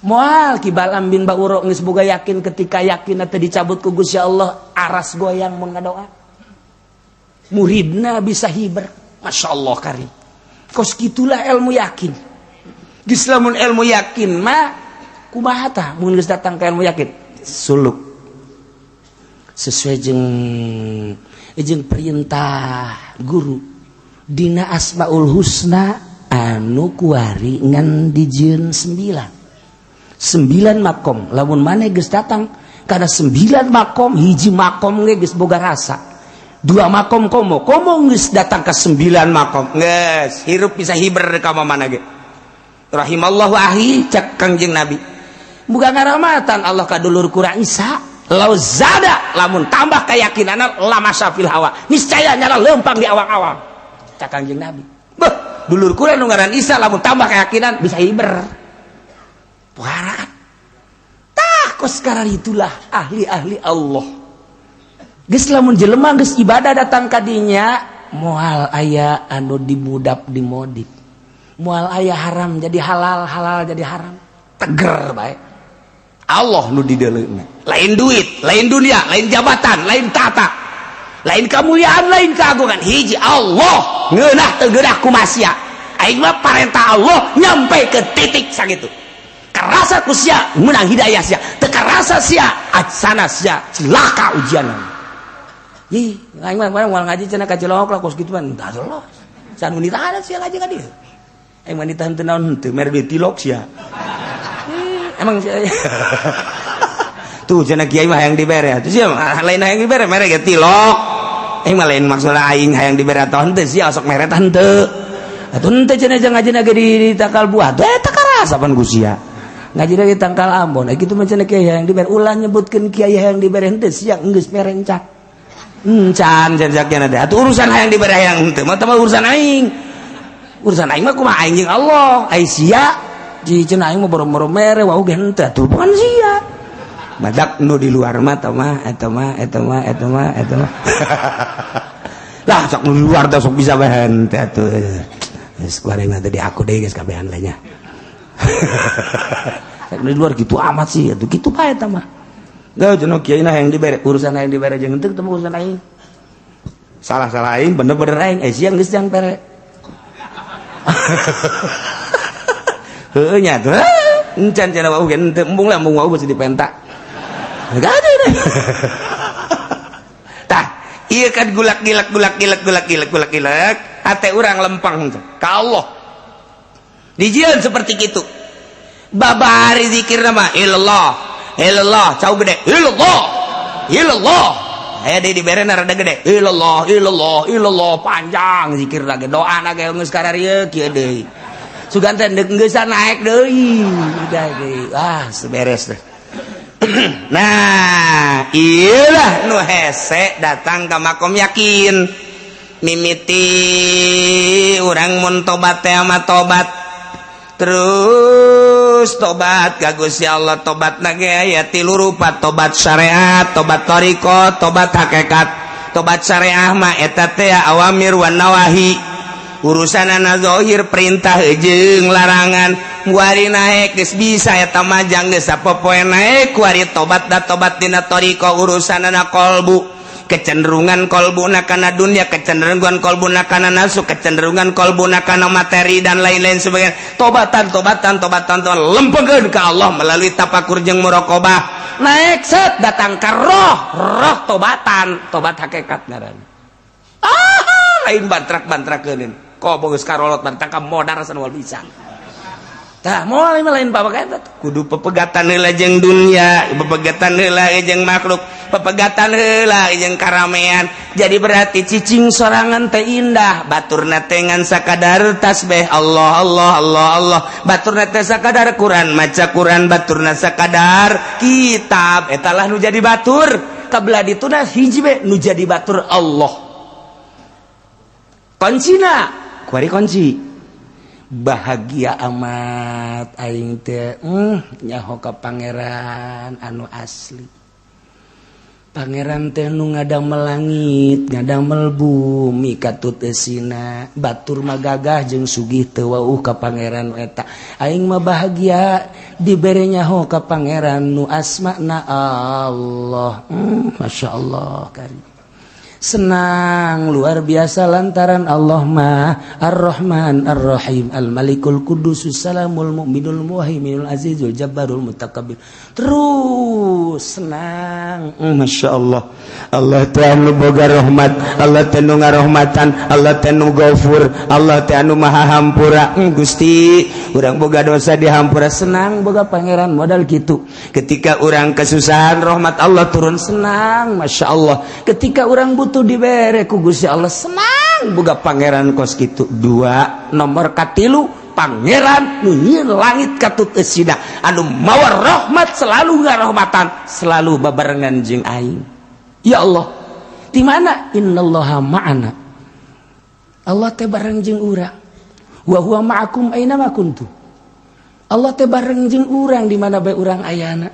moal Ki Balam bin Ba'uro geus boga yakin ketika yakin teh dicabut ku Gusti Allah aras goyang mun ngadoa muridna bisa hiber Masya Allah karim kos gitulah ilmu yakin geus lamun ilmu yakin mah kumaha tah mun geus datang ka ilmu yakin suluk sesuai jeung perintah guru dina Asmaul Husna anu kuari ngan dijieun 9 makom lamun maneh geus datang kana 9 makom hiji makom ge geus boga rasa 2 makom komo geus datang ka 9 makom geus hirup bisa hiber ka mana ge rahimallahu ahi cak Kangjeng Nabi muga ngaramatan Allah ka dulur kura Isa lau zada lamun tambah keyakinana lama syafil hawa niscaya nyala lempang di awang-awang cak Kangjeng Nabi beuh dulur kura nu ngaran Isa lamun tambah keyakinan bisa hiber puara kan tah kos karena itulah ahli-ahli Allah geus lamun jelema geus ibadah datang ka dinya moal aya anu dimudap dimodif moal aya haram jadi halal jadi haram teger bae Allah nu di deuleuhna lain duit lain dunia lain jabatan lain tata lain kemuliaan lain keagungan hiji Allah ngeunah teu geunah ku masia aing mah parentah Allah nyampe ke titik sakitu karasa ku sia menang hidayah sia teu karasa sia acsana sia cilaka ujianna ih aing mah moal ngaji cenah ka Cilongok lah kos kituan tah Allah san wanita ada sia ngaji ka dieu aing wanita henteu naon henteu mere duit tilok sia emang tuh cenah kiai mah hayang dibere atuh sia lain hayang dibere mere ge tilok mah lain maksudna aing hayang dibere atawa henteu sia sok mere tah henteu atuh henteu cenah ngajina ge di Takal Buah teh teu karasa pan ku sia ngajina di Tangkal Ambon kitu mah cenah kiai hayang dibere ulah nyebutkeun kiai hayang dibere henteu sia geus mere encak encan janjakna teh atuh urusan hayang dibere hayang henteu mah teh urusan aing mah kumaha aing jeung Allah ai sia ji cenah aing mah boro-boro mere wau ge henteu atuh bukan sia badak nu di luar mah eta mah lah sok nu di luar teh sok bisa bae henteu atuh geus kuareng teh di aku deui geus kabehan lainnya sok di luar gitu amat sih atuh kitu bae eta mah da cenah kiai na hayang dibere urusan hayang dibere jeung henteu teh urusan aing salah aing bener-bener aing sia geus jang pere heuh nya tuh encan cenah wau ge henteu embung lah embung wau geus dipentak enggak ada deh tah ieu kan gulak ate urang lempang ka Allah dijieun seperti kitu babari zikirna mah ilallah cau gede ilallah aya deui diberena rada gede ilallah panjang zikirna ge doana ge geus kararieu kieu deui sugan teh geus naik deui udah deui seberes teh nah iyalah nu hese datang ka makom yakin mimiti urang mun tobat teh mah tobat terus tobat ka Gusti Allah. Tobat na ge aya 3 rupa, tobat syariat, tobat thariqah, tobat hakikat. Tobat syariah mah eta teh awamir wan nawahi, urusanana zahir perintah jeung larangan. Kuari naek geus bisa eta majang geus sapopoe naek. Kuari tobat da tobat dina thariqah urusanana qalbu, kecenderungan kolbuna kana dunia, kecenderungan kolbuna kana nafsu, kecenderungan kolbuna kana materi dan lain-lain sebagainya. Tobatan lempengkeun ka Allah melalui tafakur jeung muraqabah. Naik set datang ka roh tobatan, tobat hakikat ngaranna. Lain bantrak-bantrakeun. Ko bogeus karolot bantrak ka modar san wal bisa. Tah moal lain babagaeun kudu pepegatan heula jeung dunia, pepegatan heula jeung makhluk, pepegatan heula jeung karamean. Jadi berarti cicing sorangan teh indah, baturna teh ngan sakadar tasbih Allah Allah Allah Allah, baturna teh sakadar Quran, maca Quran, baturna sakadar kitab. Eta lah nu jadi batur. Kabelah dituna hiji be nu jadi batur Allah. Kuncina, kuari kunci. Bahagia amat aing teh nyaho ka pangeran anu asli. Pangeran teh nu ngadamel langit, ngadamel bumi katut eusina. Batur mah gagah jeung sugih teu wauh ka pangeran eta. Aing mah bahagia dibere nyaho ka pangeran nu asmana Allah. Masyaallah karim. Senang luar biasa lantaran Allah mah Ar-Rahman Ar-Rahim Al-Malikul Qudusus Salamul Mu'minul Muhaiminul Azizul Jabbarul Mutakabbir. Terus senang, Masya Allah. Allah teh anu boga rahmat, Allah teh nu ngarahmatan, Allah teh nu Ghafur, Allah teh anu maha hampura. Gusti urang boga dosa dihampura, senang boga pangeran modal gitu. Ketika urang kesusahan rahmat Allah turun, senang Masya Allah. Ketika urang butuh dibere ku Gusti Allah, senang boga pangeran kos kitu. 2 nomor katilu pangeran nu nyieun langit katut eusina anu mawa rahmat, selalu ngarahmatan, selalu babarengan jeung aing. Ya Allah, di mana? Innallaha ma'ana. Allah teh bareng jeung urang. Wa huwa ma'akum aina ma kuntum. Allah teh bareng jeung urang di mana bae urang ayana.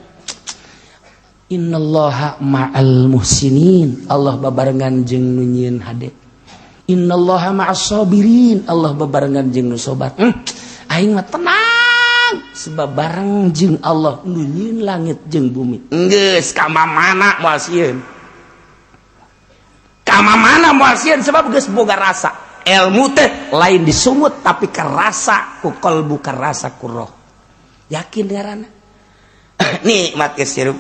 Innallaha ma'al muhsinin. Allah babarengan jeung nu nyieun hade. Innallaha ma'as sabirin. Allah babarengan jeung nu sabar. Aing mah tenang sebab bareng jeung Allah nu nyieun langit jeung bumi. Geus ka mana moal sieun. Ka mana moal sieun sebab geus boga rasa. Ilmu teh lain disumut tapi kerasa ku qalbu, kerasa ku roh. Yakin ngaranna. Nikmat geus sirup.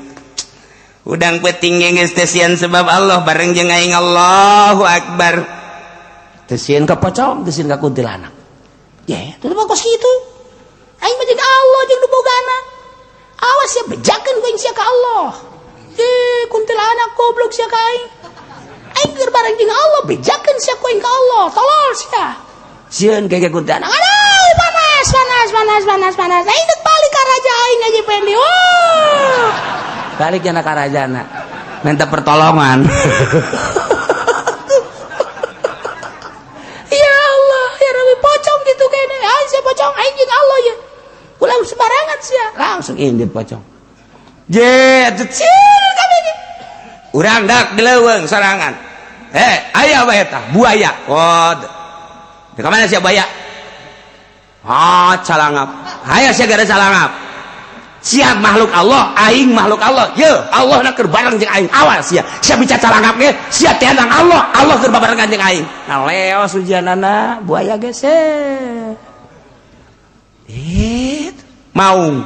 Udang peuting geus teh sieun sebab Allah bareng jeung aing. Allahu Akbar. Teu sieun ka pocong, teu sieun ka kuntilanak. Ya, itu bagus gitu. Aing mah jeung Allah jeung nu bogana. Awas ya bejakeun ku aing sia ka Allah. Kuntilanak goblok sia ka aing. Aing keur bareng jeung Allah bejakeun sia ku aing ka Allah. Tolol sia. Sieun ke kuntilanak. Aduh, panas. Aing teu balik ka raja aing aja pendi. Balik kana ka rajana. Minta pertolongan. Pocong aing jeung Allah ya. Ulah sembarangan sia. Langsung indit pocong. Jet, kabeh ge. Urang dak dileuweung sorangan. Aya bae eta buaya. Oh. Di ka mana sia buaya? Calangap. Aya sia gara calangap. Sia makhluk Allah, aing makhluk Allah. Ye, Allah na keur bareng jeung aing. Awas sia. Sia bicara calangap ge, sia teh Allah, Allah keur babarengan jeung aing. Nah, leos ujianana buaya ge se. Maung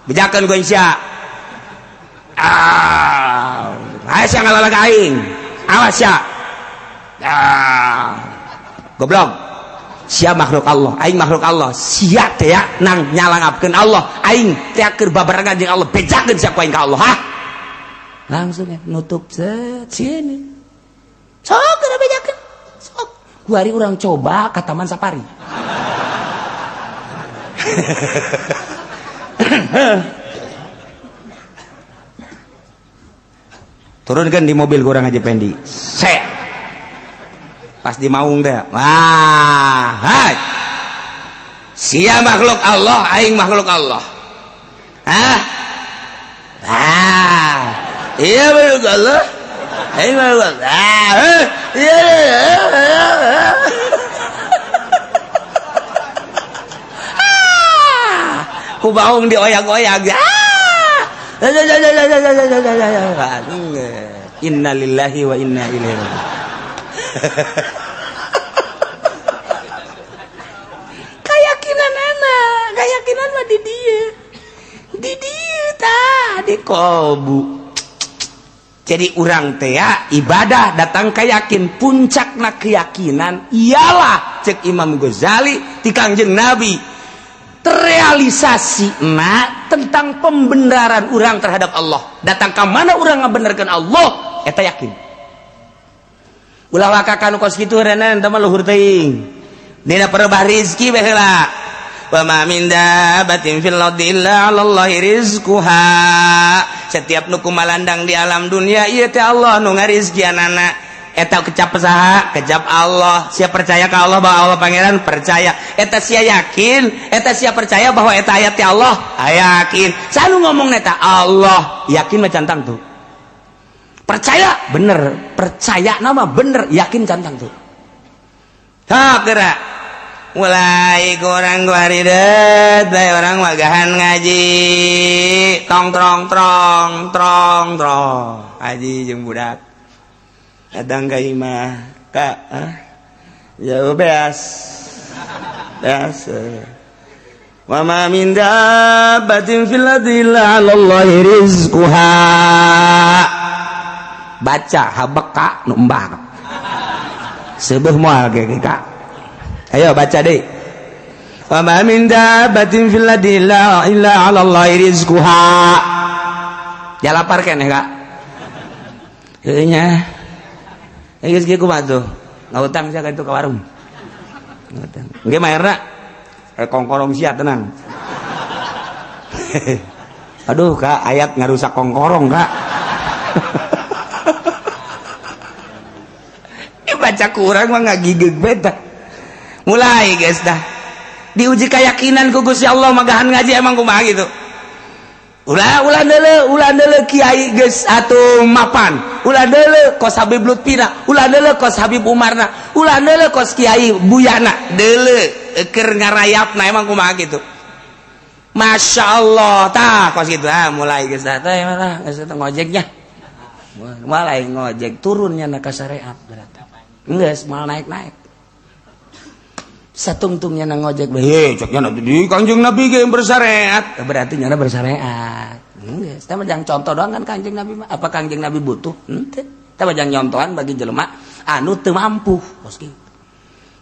bejakeun ku sia. Aya sia ngalalag aing. Awas sia. Goblok. Sia makhluk Allah, aing makhluk Allah. Sia teh nang nyalangapkeun Allah. Aing teh keur babarengan jeung Allah. Bejakeun sia ku aing ka Allah. Langsung nutup sini. Sok geura bejakeun. Sok. Kuari urang coba ka Taman Safari. Turunkan di mobil kurang aja pendi. Pas di Maung deh. Wah, hai. sia makhluk Allah, aing makhluk Allah. Hah? Iya makhluk Allah, aing makhluk Allah. Iya. Ku baung dioyak-oyak. Inna lillahi wa inna ilaihi raji'un. Keyakinan mah di dieu tah di kolbu. Jadi urang teh ibadah datang keyakin, puncakna keyakinan ialah cek Imam Ghazali ti Kangjeng Nabi terrealisasi tentang pembenaran urang terhadap Allah. Datang ke mana urang ngabenerkeun Allah eta yakin. Ulah wakakan kos kitu renan teh mah luhur teuing. Dina perebah rezeki baheula. Wa ma min dabbatin fil ardi illa 'alallahi rizquha. Setiap nu kumalandang di alam dunia ieu teh Allah nu ngarizkianana. Eta kecap saha? Kecap Allah. Sia percaya ka Allah bahwa Allah pangeran percaya. Eta sia yakin, eta sia percaya bahwa eta ayat ti Allah. Yakin. Sanu ngomong eta Allah, yakin mah cantang tuh. Percaya bener, percaya nama bener, yakin cantang tuh. Ha geura. Mulai kurang guaridet, bae orang wagahan ngaji. Tong trong. Haji jeung budak. Datang ka imah, Kak, jauh beas. Wa ma min dabbatin fil ardi illa 'alallahi rizquha. Baca habeka nu embak. Seueuh moal ge Kak. Ayo baca deh. Wa ma min dabbatin fil ardi illa 'alallahi rizquha. Jalapar keneh Kak. Heuh nya. Geus kieu kumaha tuh? Ngautang sia ka itu ka warung. Ngautang. Engge mah erna kongkorong sia tenang. Aduh Kak, ayat ngarusak kongkorong Kak. Baca kurang mah ngagigeg beta. Mulai guys dah. Diuji keyakinan ku Gusti Allah magahan ngaji emang kumaha gitu. Ulah deuleu kiai geus atuh mapan. Ulah deuleu kos Habib Lutfina, ulah deuleu kos Habib Umarna, ulah deuleu kos Kiai Buyana, deuleu keur ngarayapna emang kumaha gitu. Masya Allah tah kos gitu mulai geus tah teh mah geus ngojeknya. Mulai ngojek turunnya na ka syariat berarti. Geus mal naik-naik. Satungtungnya na ngojek bae cek nya di Kanjeng Nabi ge bersyariat berarti nya bersyariat. Geus teh mah jang contoh doang kan Kanjeng Nabi mah apa Kanjeng Nabi butuh henteu teh mah jang nyontohan bagi jelema anu teu mampu bos kitu.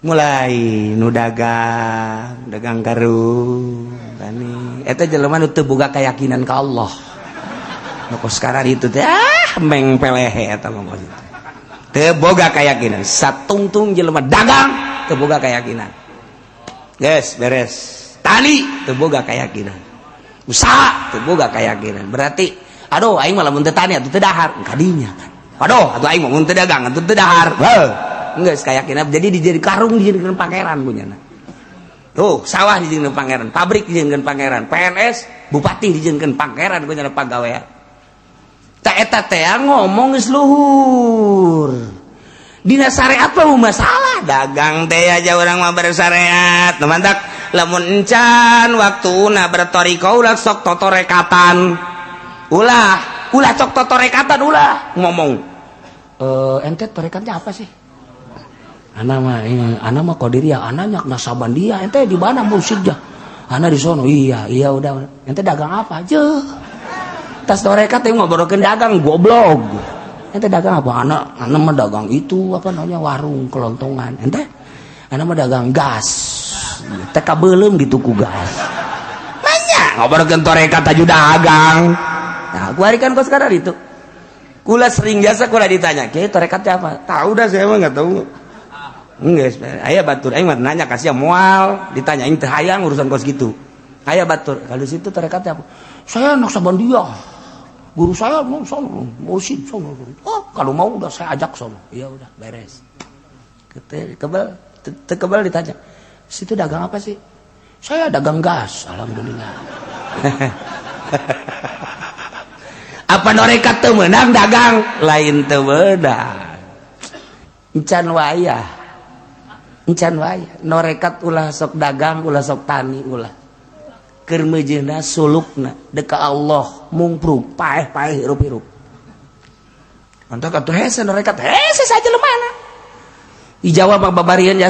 Mulai nu dagang karung tani eta jelema nu teu boga keyakinan ka Allah. Nu kos sekarang itu teh meng pelehe eta mah bos. Teu boga keyakinan satungtung jelema dagang teu boga keyakinan. Guys, beres. Tani teu boga keyakinan. Usaha teu boga keyakinan. Berarti aduh aing mah lamun teu tani atuh teu dahar kadinya kan. Aduh atuh aing mah mun teu dagang atuh teu dahar. Geus keyakinan jadi dijadi karung dijadikeun pangeran punyana. Tuh, sawah dijadikeun pangeran, pabrik dijadikeun pangeran, PNS, bupati dijadikeun pangeran punyana pagawean. Ta eta teh ngomong geus luhur. Dina syariat mah masalah dagang teh aja urang mah bersyariat mantak lamun encan waktuna bertoriko ulah sok totorekatan ulah sok totorekatan ulah ngomong ente torekatnya apa sih ana mah qadiriyah ananya nasabandia ente di mana musiknya ana di sono iya udah ente dagang apa aja tas torekat teh ngobrolkeun dagang goblok. Ente dagang apa? Anak mah dagang itu apa namanya warung kelontongan. Ente anak mah dagang gas. Teh kabeulem dituku gas. Nanya ngobrolkeun torekat aju dagang. Nah, ku harikan kos kadar itu. Kula sering biasa kula ditanya, "Kiai torekatnya apa?" Tahu dah saya mah enggak tahu. Geus, aya batur aing mah nanya kasih moal, ditanyain teh hayang urusan kos gitu. Aya batur, kalau situ torekatnya apa? Saya anak Sabandia. Guru saya mau sono, mursyid sono. Oh, kalau mau udah saya ajak sono. Iya udah beres. Kebal ditanya. Situ dagang apa sih? Saya dagang gas, alhamdulillah. Apa norekat teu meunang dagang? Lain teu meunang. Encan wayah. Encan wayah. Norekat ulah sok dagang, ulah sok tani, ulah. Keur meujeuhna sulukna deka Allah mungprug paeh-paeh hirup-hirup. Anta katuh hese norekat, hese saja lemana. Dijawab babarian ya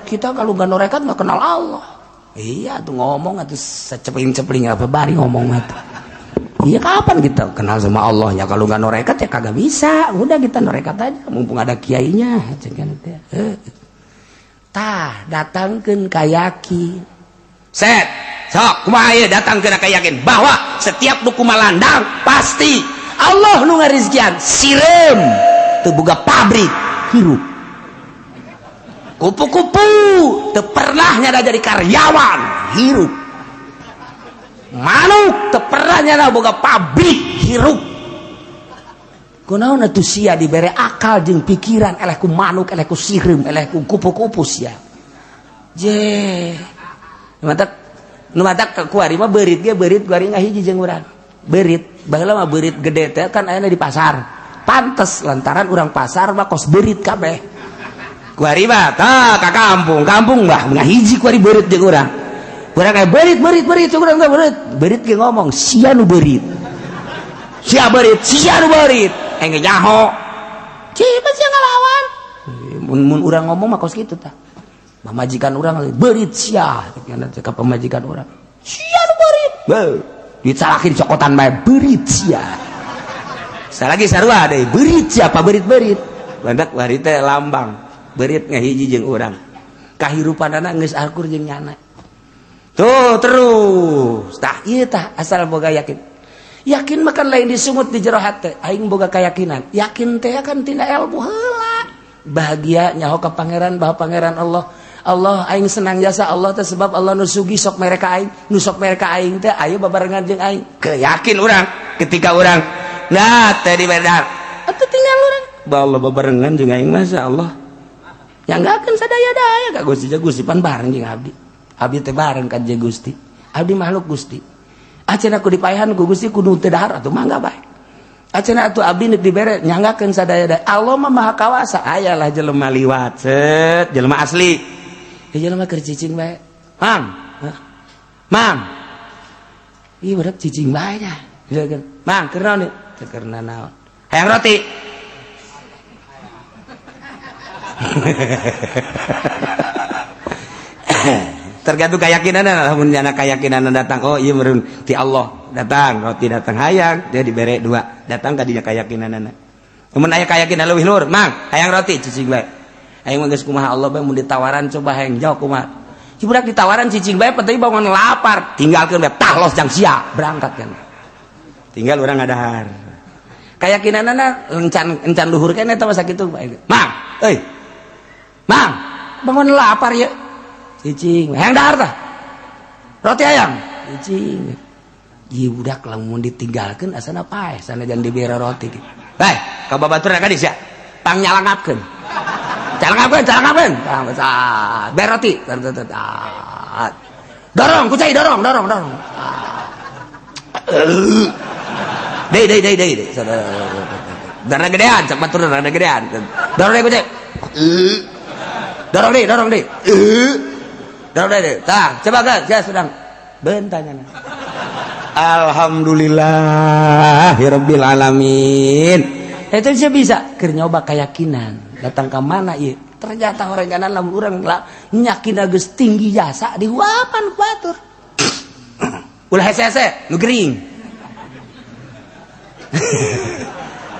kita kalau nggak norekat nggak kenal Allah. Iya tuh ngomong atuh secepling-cepling apa bari ngomong atuh. Iya kapan kita kenal sama Allah ya kalau nggak norekat ya kagak bisa. Udah kita norekat aja mumpung ada kiainya. Tah datangkeun ka yakin. Set, sok kumaha ieu datangkeun ka yakin bahwa setiap nu kumalandang pasti Allah nu ngarizkian sireum teu boga pabrik hirup. Kupu-kupu teu pernah nyada jadi karyawan hirup. Manuk teu pernah nyada boga pabrik hirup. Kunaon atuh sia dibere akal jeung pikiran eleh ku manuk, eleh ku sireum, eleh ku kupu-kupu sia. Je. Nu matak kuari mah beurit ge beurit kuari ngahiji jeung urang. Beurit, baheula mah beurit gede teh kan aya di pasar. Pantes lantaran urang pasar mah kos beurit kabeh. Kuari mah tah ka kampung mah ngahiji kuari beurit jeung urang. Urang kayak beurit urang teh beurit ge ngomong sia nu beurit. Sia nu beurit. Engge nyaho. Cipa sia ngalawan. Mun urang ngomong mah kos kitu tah. Pamajikan urang beurit sia ka pamajikan urang. Sia nu beurit. Beuh. Dicalakin cokotan bae beurit sia. Salagi sarua deui beurit sia pa beurit-beurit. Landak bari teh lambang. Beurit ngahiji jeung urang. Kahirupanana geus akur jeung nyana. Tuh terus. Tah ieu tah asal boga yakin. Yakin makan lain disungut di jero hate. Aing boga kayakinan. Yakin teh kan tina ilmu heula. Bahagia nyaho ka pangeran bahwa pangeran Allah aing senang jasa Allah teh sebab Allah nu sugi sok mereka aing, nu sok mereka aing teh aya babarengan jeung aing. Keyakin urang ketika urang nah teh di bedar. Atuh tinggal urang. Ba Allah babarengan jeung aing masyaallah. Nyanggakeun sadaya-daya ka Gusti pan bareng jeung abdi. Abdi teh bareng ka jeung Gusti. Abdi makhluk Gusti. Aceuna ku dipaehan ku Gusti kudu teu dahar atuh mangga bae. Aceuna atuh abdi neuk dibere nyanggakeun sadaya-daya. Allah mah maha kawasa. Ayalah jelema liwat set jelema asli. Jelema keur cicing bae. Mang. Ieu budak cicing bae nya. Mang keur naon ieu? Keur naon? Hayang roti. Tergantung keyakinanna, lamun nya keyakinanna datang oh ieu meureun ti Allah datang roti datang hayang dia dibere dua datang ka dinya keyakinanna. Mun aya keyakinan leuwih luhur, mang hayang roti cicing bae. Aing mah geus kumaha Allah bae mun ditawaran coba hayang jawab kumaha. Si budak ditawaran cicing bae penting bangun lapar, tinggalkeun bae tah los jang sia berangkat kan. Tinggal urang ngadahar. Keyakinanna encan luhur keneh eta mah sakitu bae. Mang, euy. Mang, bangun lapar ye. Cicing, hayang dahar tah. Roti hayang. Cicing. Ieu budak lamun ditinggalkeun asana paeh, sanajan dibere roti. Bae, ka babaturan ka dieu sia. Tang nyalangapkeun. Calangapkeun. Bere roti. Dorong, kucai dorong. Dei. Darah gedean, cak batur darah gedean. Dorong deh kucai. Dorong deh. Dorong deh. Tah, coba kan, saya sedang bentanya. Alhamdulillahirabbil alamin. Itu saya bisa keur nyoba keyakinan. Datang ke mana ieu? Ternyata horenganan lamun urang nyakin geus tinggi jasa dihuapan ku batur. Ulah hese-hese nu gering.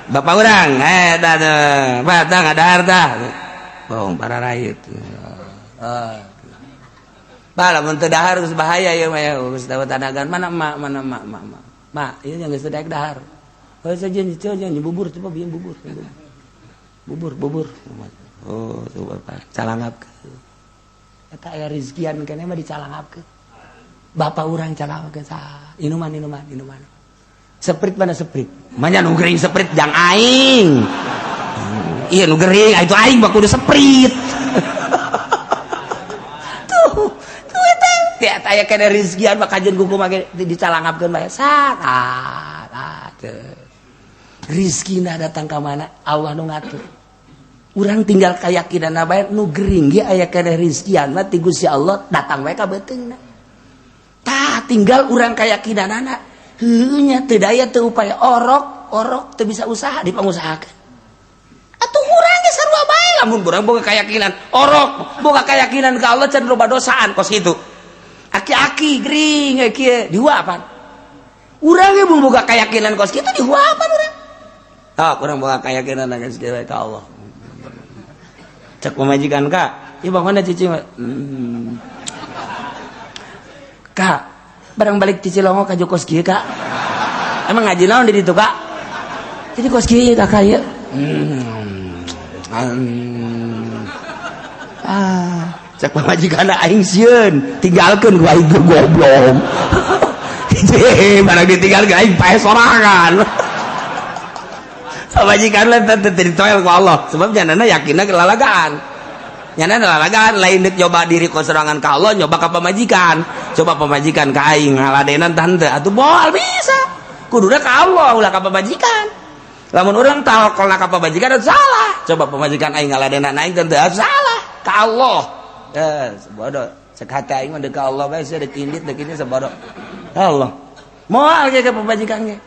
Bapak urang batang ada harta. Bohong para rakyat. Bala mun teu dahar geus bahaya ieu mah ya geus dawa tanagan mana mak. Mak, ieu yang geus daek dahar. Heuh saja nyicil bubur coba bieu bubur. Bubur. Oh, tuh Bapak calangapkeun. Eta aya rezkian keneh mah dicalangapkeun. Bapak urang calangapkeun sa. Inuman. Seprit mana seprit? Manya nu gering seprit jang aing. Iya nu gering itu aing baku udah seprit. Tuh eta tiap aya kene rezekian mah kajen kuku make dicalangapkeun bae saat rezekina datang ka mana Allah nu ngatur urang tinggal keyakinan bae nu gering ge aya kene rezekian mah ti Gusti Allah datang wae ka beuteungna tah tinggal urang keyakinanana heuh nya teu daya teu upaya orok teu bisa usaha dipangusahakeun atuh urang ge sarua bae lamun urang boga keyakinan orok boga keyakinan ka Allah can loba dosaan kos kitu aki-aki gering kieu dihuapan urang ge boga keyakinan kos kitu dihuapan urang tah urang boga keyakinan geus kieu ka Allah cek pemajikan Kak ieu bangona cicing Kak barang balik Cicilongo ka Jokos kieu Kak emang ngaji naon di ditu Kak jadi kos kieu Kak ieu cek pamajikanna aing sieun tinggalkeun ku aing goblok barang ditinggalkeun aing pae sorangan pamajikan lah teu ditoel ku Allah sebab janana yakinna kelalagaan nyana lalagaan lain deuk nyoba diri ku sorangan ka Allah nyoba ka pamajikan coba pamajikan ka aing ngaladenan tante atuh moal bisa kuduna ka Allah ulah ka pamajikan lamun urang tawakkalna ka pamajikan salah coba pamajikan aing ngaladenan aing teu salah ka Allah sebodo cek hati aing mah deuk ka Allah bae sia deuk indit deuk ini sebodo Allah moal ge ka pamajikan ge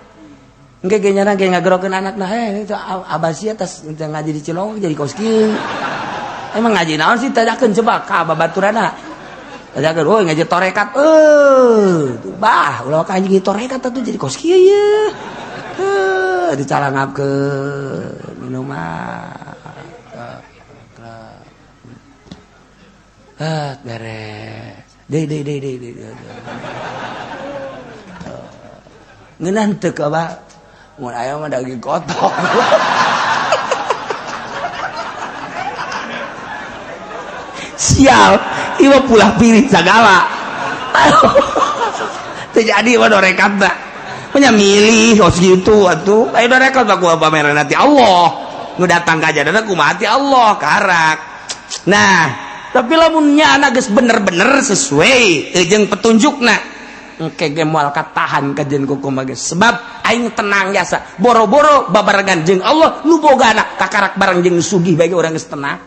engke ge nyana ge ngagerokeun anakna itu abah sia tas ngaji di Cilong jadi kos kieu emang ngaji naon sih tadakeun coba ka babaturana tadakeun oh ngaji torekat bah ulah ka ngaji torekat atuh jadi kos kieu ye dicalangapkeun minuman beres deh ngeunaan teu ka ba mun aya mah daging kotok sial ieu pulah pilih sagala teu jadi mah dorekat da nya milih kos gitu atuh ayo dorekat mah kumaha pameran ti Allah nu datang ka jadana kumaha ti Allah karak nah tapi lamun nya anak geus bener-bener sesuai jeung petunjukna engke ge moal katahan kajen kumaha geus sebab aing tenang jasa boro-boro babarengan jeung Allah nu bogana kakarak bareng jeung sugih bae urang geus tenang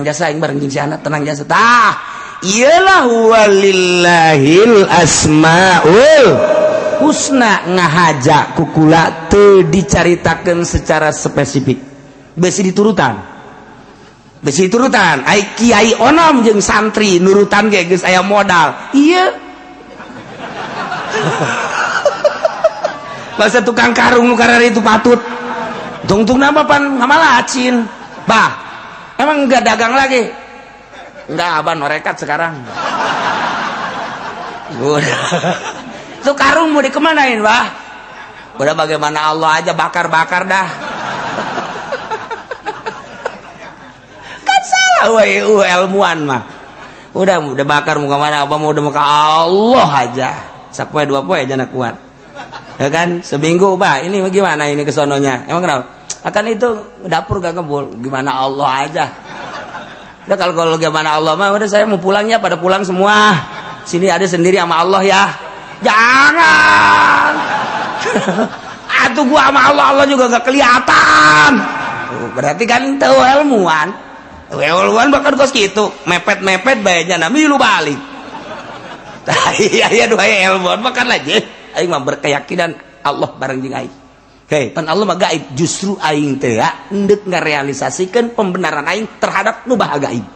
jasa aing bareng jeung si anak tenang jasa tah iyalah walillahil asmaul husna ngahaja kukula teu dicaritakeun secara spesifik beusi diturutan ai kiai onom jeung santri nurutan ge geus aya modal ieu basa tukang karung nu karari itu patut tungtungna mah pan ngamalacin bah emang enggak dagang lagi enggak abah norekat sekarang itu karung mau dikemanain bah udah bagaimana Allah aja bakar-bakar dah kan salah wae ilmuwan mah udah bakar mau kemana apa mau udah mau ke Allah aja sapoe dua poe aja nak kuat ya kan seminggu bah ini bagaimana ini kesononya emang kenapa akan itu dapur gak kebul gimana Allah aja udah kalau gimana Allah mah udah saya mau pulangnya pada pulang semua sini ada sendiri sama Allah ya jangan atuh gua sama Allah juga gak kelihatan berarti kan tahu ilmuwan bahkan kos gitu mepet bayarnya nami lu balik iya dua ilmuwan makan aja aing mah berkeyakinan Allah bareng jeung aing pan Allah mah gaib justru aing teh endek ngarealisasikeun pembenaran aing terhadap nu baha gaib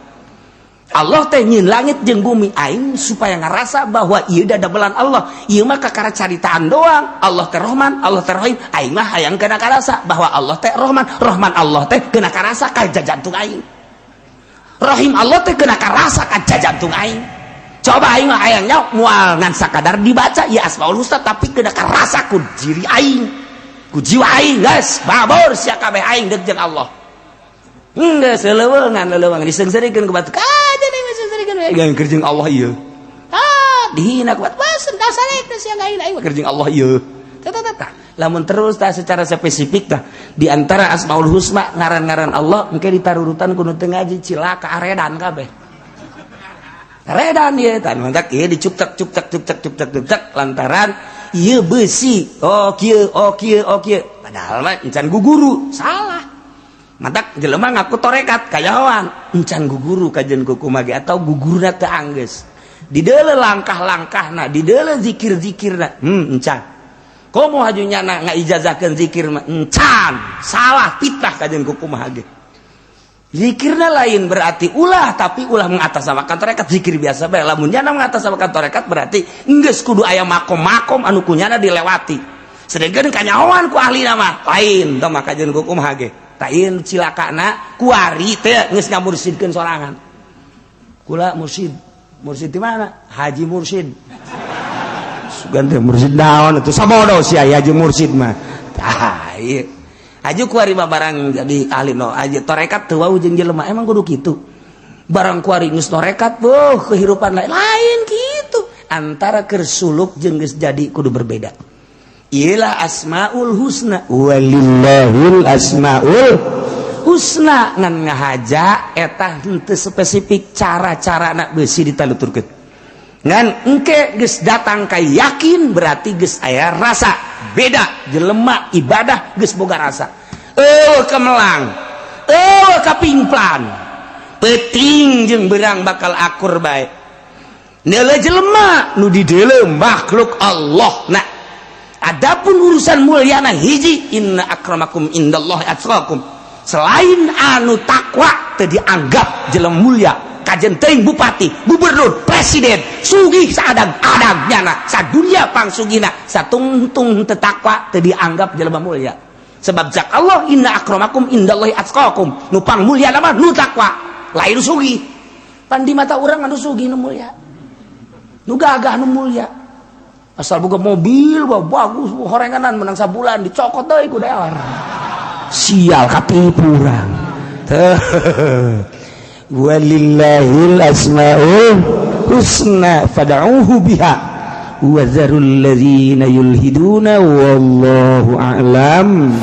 Allah teh nyieun langit jeung bumi aing supaya ngarasa bahwa ieu da dabelan Allah ieu mah kakara caritaan doang Allah teh Rahman Allah teh Rahim aing mah hayang kana karasa bahwa Allah teh Rahman Allah teh keuna karasa ka jantung aing Rahim Allah teh keuna karasa ka jantung aing coba aing mah hayang nya moal ngan sakadar dibaca ya Asmaul Husna tapi keuna karasa ku diri aing ku jiwa aing guys babor sia kabeh aing deuk jeung Allah geus leuweungan disengseurekeun ku batu yang kerjeng Allah iya dihina kuat basen dasarek sia ngain aing kerjeng Allah iya tata lamun terus tah secara spesifik tah di antara Asmaul Husna ngaran-ngaran Allah engke ditarurutan ku nu teu ngaji cilaka aredan kabeh redan ieu tan mantak ieu dicuptak lantaran ieu besi kieu padahal mah encan guguru salah mantak jelema ngaku torekat kayawan encan guguru kajen kukumaha ge atau guguruna teu anggeus di deuleu langkah-langkahna di deuleu zikir-zikirna encan komo hajunyana ngaijazahkeun zikir mah encan salah pitah kajen kukumaha ge zikirna lain berarti ulah tapi ulah mengatasnamakan tarekat zikir biasa bae lamun nyana mengatasnamakan tarekat berarti geus kudu aya makom-makom anu kunyana dilewati sedengkeun kanyahoan ku ahli mah lain tah maka jeung kumaha ge tah ieu cilakana kuari teh geus ngamursidkeun sorangan kula mursid di mana Haji Mursid sugan teh mursid naon atuh sabodo si Haji Mursid mah tah ieu aju kuari mah barang jadi ahli no aja torekat teu wau jeung jelema emang kudu kitu barang kuari geus torekat kehidupan lain kitu antara keur suluk jeung geus jadi kudu berbeda ialah asmaul husna walillahil asmaul husna ngan ngahaja eta henteu spesifik cara-carana beusi ditaluturkeun ngan engke geus datang ka yakin berarti geus aya rasa beda jelema ibadah geus boga rasa kemelang kapimplan peuting jeung beurang bakal akur bae neuleuh jelema nu di deuleu makhluk Allah nah adapun urusan mulyana hiji inna akramakum indallahi atqakum selain anu takwa teu dianggap jelema mulia kajen teuing bupati gubernur presiden sugih saadang-adangnyana sadunya pangsugina satungtung teu takwa teu dianggap jelema mulia sebab jak Allah inna akramakum indallahi atqakum nu pang mulia mah nu takwa lain sugih pan di mata urang anu sugih nu mulia nu gagah nu mulia asal boga mobil bagus horenganan menang sabulan dicokot deui ku deor sial katipu urang walillahil asmaul husna fad'uhu biha wa dzarul ladzina yulhiduna wallahu a'lam.